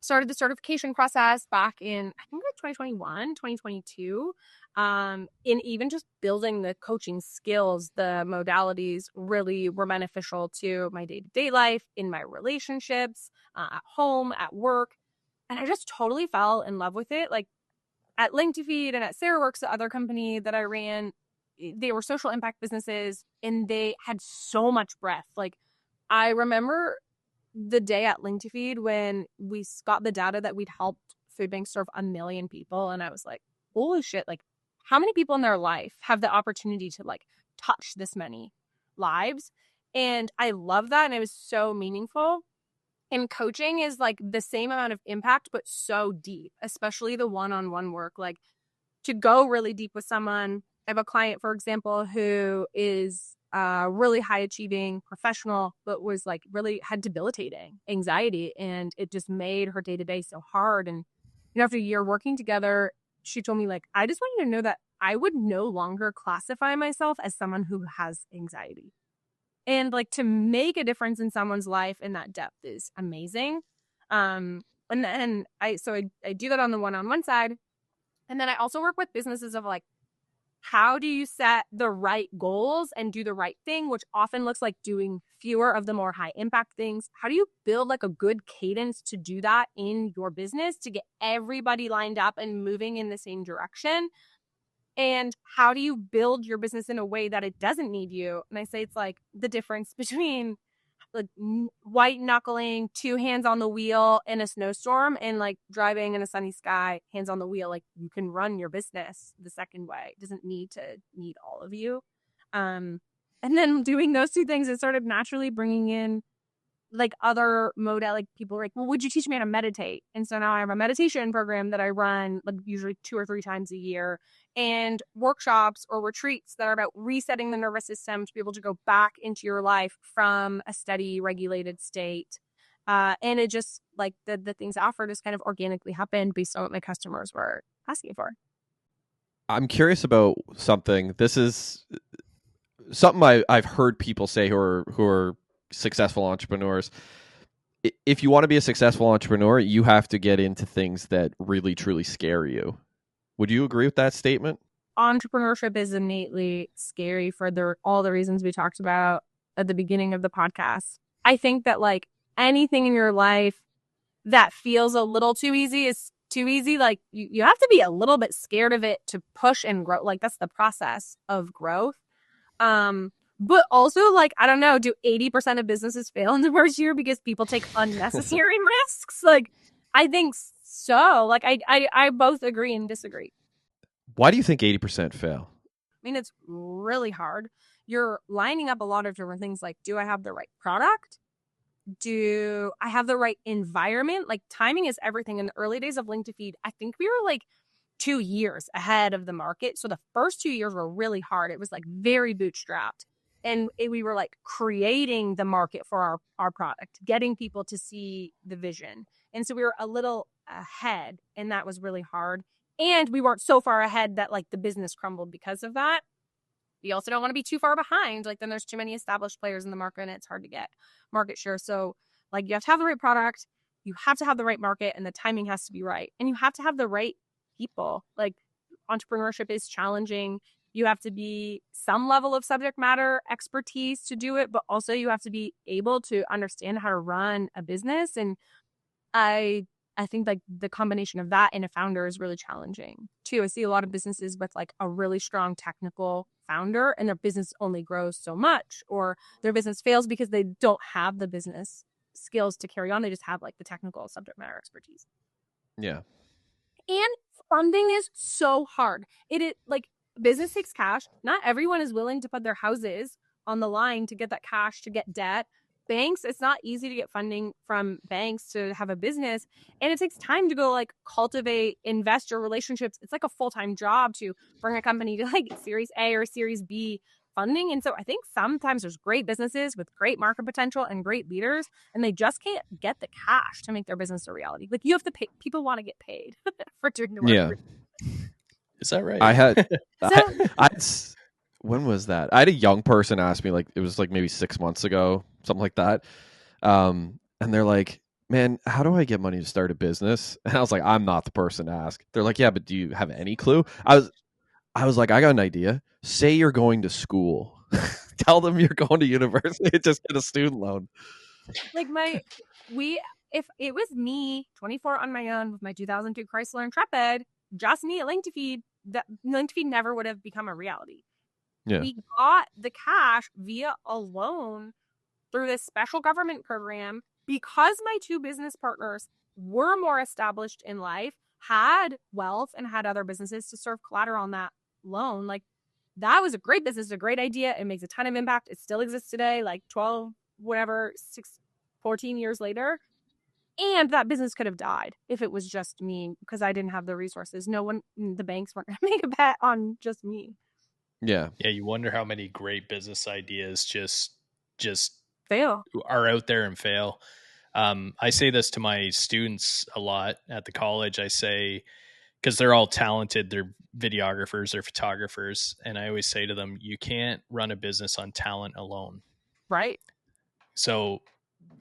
Speaker 3: started the certification process back in, I think like 2021, 2022. And even just building the coaching skills, the modalities really were beneficial to my day-to-day life, in my relationships, at home, at work. And I just totally fell in love with it. Like at Leckie and at SarahWorks, the other company that I ran, they were social impact businesses and they had so much breadth. Like I remember the day at Leckie when we got the data that we'd helped food banks serve 1 million people. And I was like, holy shit, like how many people in their life have the opportunity to like touch this many lives? And I love that. And it was so meaningful. And coaching is like the same amount of impact, but so deep, especially the one-on-one work. Like to go really deep with someone. I have a client, for example, who is really high achieving professional, but was like really had debilitating anxiety. And it just made her day to day so hard. And, after a year working together, she told me like, I just want you to know that I would no longer classify myself as someone who has anxiety. And like to make a difference in someone's life in that depth is amazing. And then I do that on the one-on-one side. And then I also work with businesses of like, how do you set the right goals and do the right thing, which often looks like doing fewer of the more high impact things? How do you build like a good cadence to do that in your business to get everybody lined up and moving in the same direction? And how do you build your business in a way that it doesn't need you? And I say it's like the difference between like white knuckling, 2 hands on the wheel in a snowstorm, and like driving in a sunny sky, hands on the wheel. Like you can run your business the second way. It doesn't need all of you. And then doing those 2 things, it started naturally bringing in like other modal, like people were like, well, would you teach me how to meditate? And so now I have a meditation program that I run like usually 2 or 3 times a year, and workshops or retreats that are about resetting the nervous system to be able to go back into your life from a steady, regulated state. And it just like the things offered just kind of organically happened based on what my customers were asking for.
Speaker 1: I'm curious about something. This is something I've heard people say who are successful entrepreneurs. If you want to be a successful entrepreneur, you have to get into things that really truly scare you. Would you agree with that statement?
Speaker 3: Entrepreneurship is innately scary for all the reasons we talked about at the beginning of the podcast. I think that like anything in your life that feels a little too easy is too easy. Like you have to be a little bit scared of it to push and grow. Like that's the process of growth. But also like, I don't know, do 80% of businesses fail in the first year because people take unnecessary risks? Like, I think so. Like I both agree and disagree.
Speaker 1: Why do you think 80% fail?
Speaker 3: I mean, it's really hard. You're lining up a lot of different things. Like, do I have the right product? Do I have the right environment? Like, timing is everything. In the early days of Link to Feed, I think we were like 2 years ahead of the market. So the first 2 years were really hard. It was like very bootstrapped. And we were like creating the market for our product, getting people to see the vision. And so we were a little ahead, and that was really hard. And we weren't so far ahead that like the business crumbled because of that. You also don't want to be too far behind. Like then there's too many established players in the market and it's hard to get market share. So like you have to have the right product, you have to have the right market, and the timing has to be right. And you have to have the right people. Like entrepreneurship is challenging. You have to be some level of subject matter expertise to do it, but also you have to be able to understand how to run a business. And I think like the combination of that and a founder is really challenging too. I see a lot of businesses with like a really strong technical founder and their business only grows so much, or their business fails because they don't have the business skills to carry on. They just have like the technical subject matter expertise.
Speaker 1: Yeah.
Speaker 3: And funding is so hard. It is like business takes cash. Not everyone is willing to put their houses on the line to get that cash, to get debt. Banks, it's not easy to get funding from banks to have a business. And it takes time to go like cultivate investor relationships. It's like a full-time job to bring a company to like Series A or Series B funding. And so I think sometimes there's great businesses with great market potential and great leaders, and they just can't get the cash to make their business a reality. Like you have to pay, people want to get paid for doing the work.
Speaker 1: Yeah.
Speaker 2: Is that right?
Speaker 1: I had,
Speaker 3: So,
Speaker 1: when was that? I had a young person ask me, like, it was like maybe 6 months ago, something like that. And they're like, man, how do I get money to start a business? And I was like, I'm not the person to ask. They're like, yeah, but do you have any clue? I was like, I got an idea. Say you're going to school. Tell them you're going to university and just get a student loan.
Speaker 3: like if it was me, 24 on my own with my 2002 Chrysler Intrepid, just me at Link to Feed, that Link to Feed never would have become a reality.
Speaker 1: Yeah.
Speaker 3: We got the cash via a loan through this special government program because my two business partners were more established in life, had wealth, and had other businesses to serve collateral on that loan. Like that was a great business, a great idea. It makes a ton of impact. It still exists today, like 12, whatever, 14 years later. And that business could have died if it was just me because I didn't have the resources. No one, the banks weren't going to make a bet on just me.
Speaker 1: Yeah.
Speaker 2: Yeah, you wonder how many great business ideas just
Speaker 3: fail,
Speaker 2: are out there and fail. I say this to my students a lot at the college. I say, because they're all talented, they're videographers, they're photographers, and I always say to them, you can't run a business on talent alone.
Speaker 3: Right.
Speaker 2: So,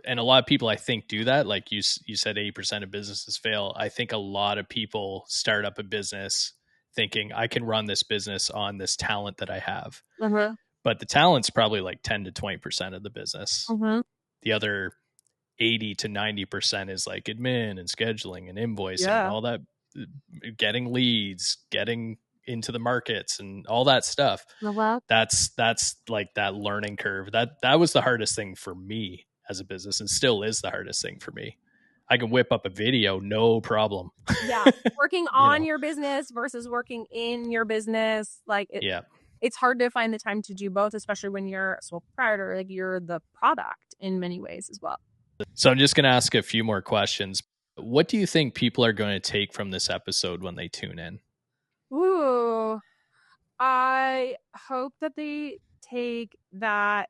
Speaker 2: and a lot of people I think do that. Like you said, 80% of businesses fail. I think a lot of people start up a business thinking I can run this business on this talent that I have.
Speaker 3: Mm-hmm.
Speaker 2: But the talent's probably like 10 to 20% of the business.
Speaker 3: Mm-hmm.
Speaker 2: The other 80 to 90% is like admin and scheduling and invoicing and all that, getting leads, getting into the markets and all that stuff. That's like that learning curve. That was the hardest thing for me as a business, and still is the hardest thing for me. I can whip up a video, no problem.
Speaker 3: Yeah. Working on your business versus working in your business. Like it's hard to find the time to do both, especially when you're a sole proprietor. Like you're the product in many ways as well.
Speaker 2: So I'm just going to ask a few more questions. What do you think people are going to take from this episode when they tune in?
Speaker 3: Ooh, I hope that they take that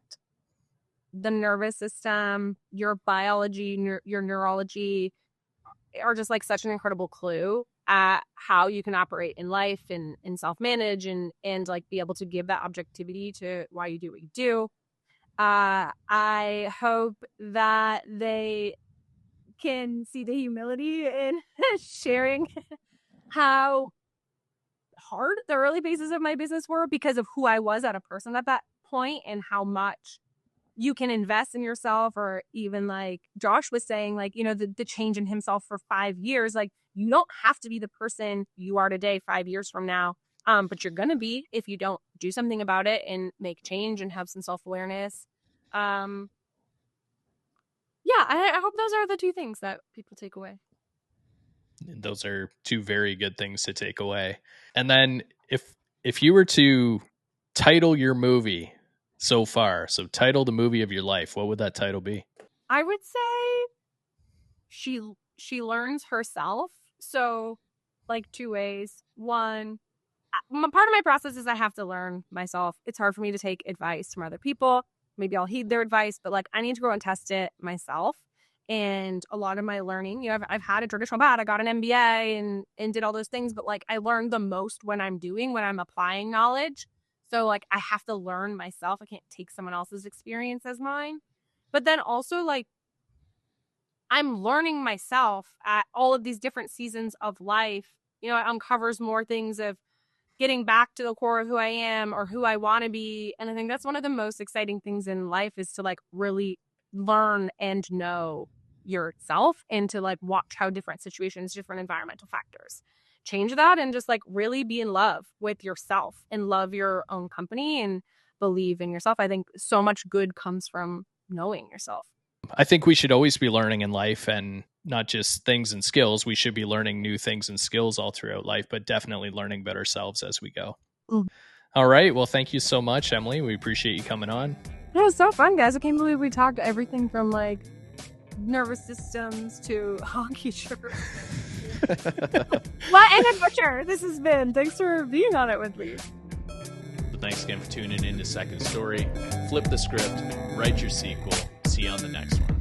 Speaker 3: the nervous system, your biology, your neurology are just like such an incredible clue. at how you can operate in life and self-manage and like be able to give that objectivity to why you do what you do. I hope that they can see the humility in sharing how hard the early phases of my business were because of who I was as a person at that point and how much you can invest in yourself. Or even like Josh was saying, like, you know, the change in himself for 5 years, like you don't have to be the person you are today 5 years from now. But you're going to be if you don't do something about it and make change and have some self-awareness. Yeah, I hope those are the two things that people take away.
Speaker 2: Those are two very good things to take away. And then if you were to title your movie so far, so title the movie of your life, what would that title be?
Speaker 3: I would say she learns herself. So like 2 ways. One, part of my process is I have to learn myself. It's hard for me to take advice from other people. Maybe I'll heed their advice, but like I need to go and test it myself. And a lot of my learning, you know, I've had a traditional path. I got an MBA and did all those things, but like I learn the most when I'm applying knowledge. So like I have to learn myself. I can't take someone else's experience as mine. But then also like I'm learning myself at all of these different seasons of life. You know, it uncovers more things of getting back to the core of who I am or who I want to be. And I think that's one of the most exciting things in life is to like really learn and know yourself and to like watch how different situations, different environmental factors change that and just like really be in love with yourself and love your own company and believe in yourself. I think so much good comes from knowing yourself.
Speaker 2: I think we should always be learning in life, and not just things and skills. We should be learning new things and skills all throughout life, but definitely learning about ourselves as we go. All right. Well, thank you so much, Emily. We appreciate you coming on.
Speaker 3: It was so fun, guys. I can't believe we talked everything from like nervous systems to hockey shirts. What an adventure this has been. Thanks for being on it with me.
Speaker 2: So thanks again for tuning in to Second Story. Flip the script, write your sequel. See you on the next one.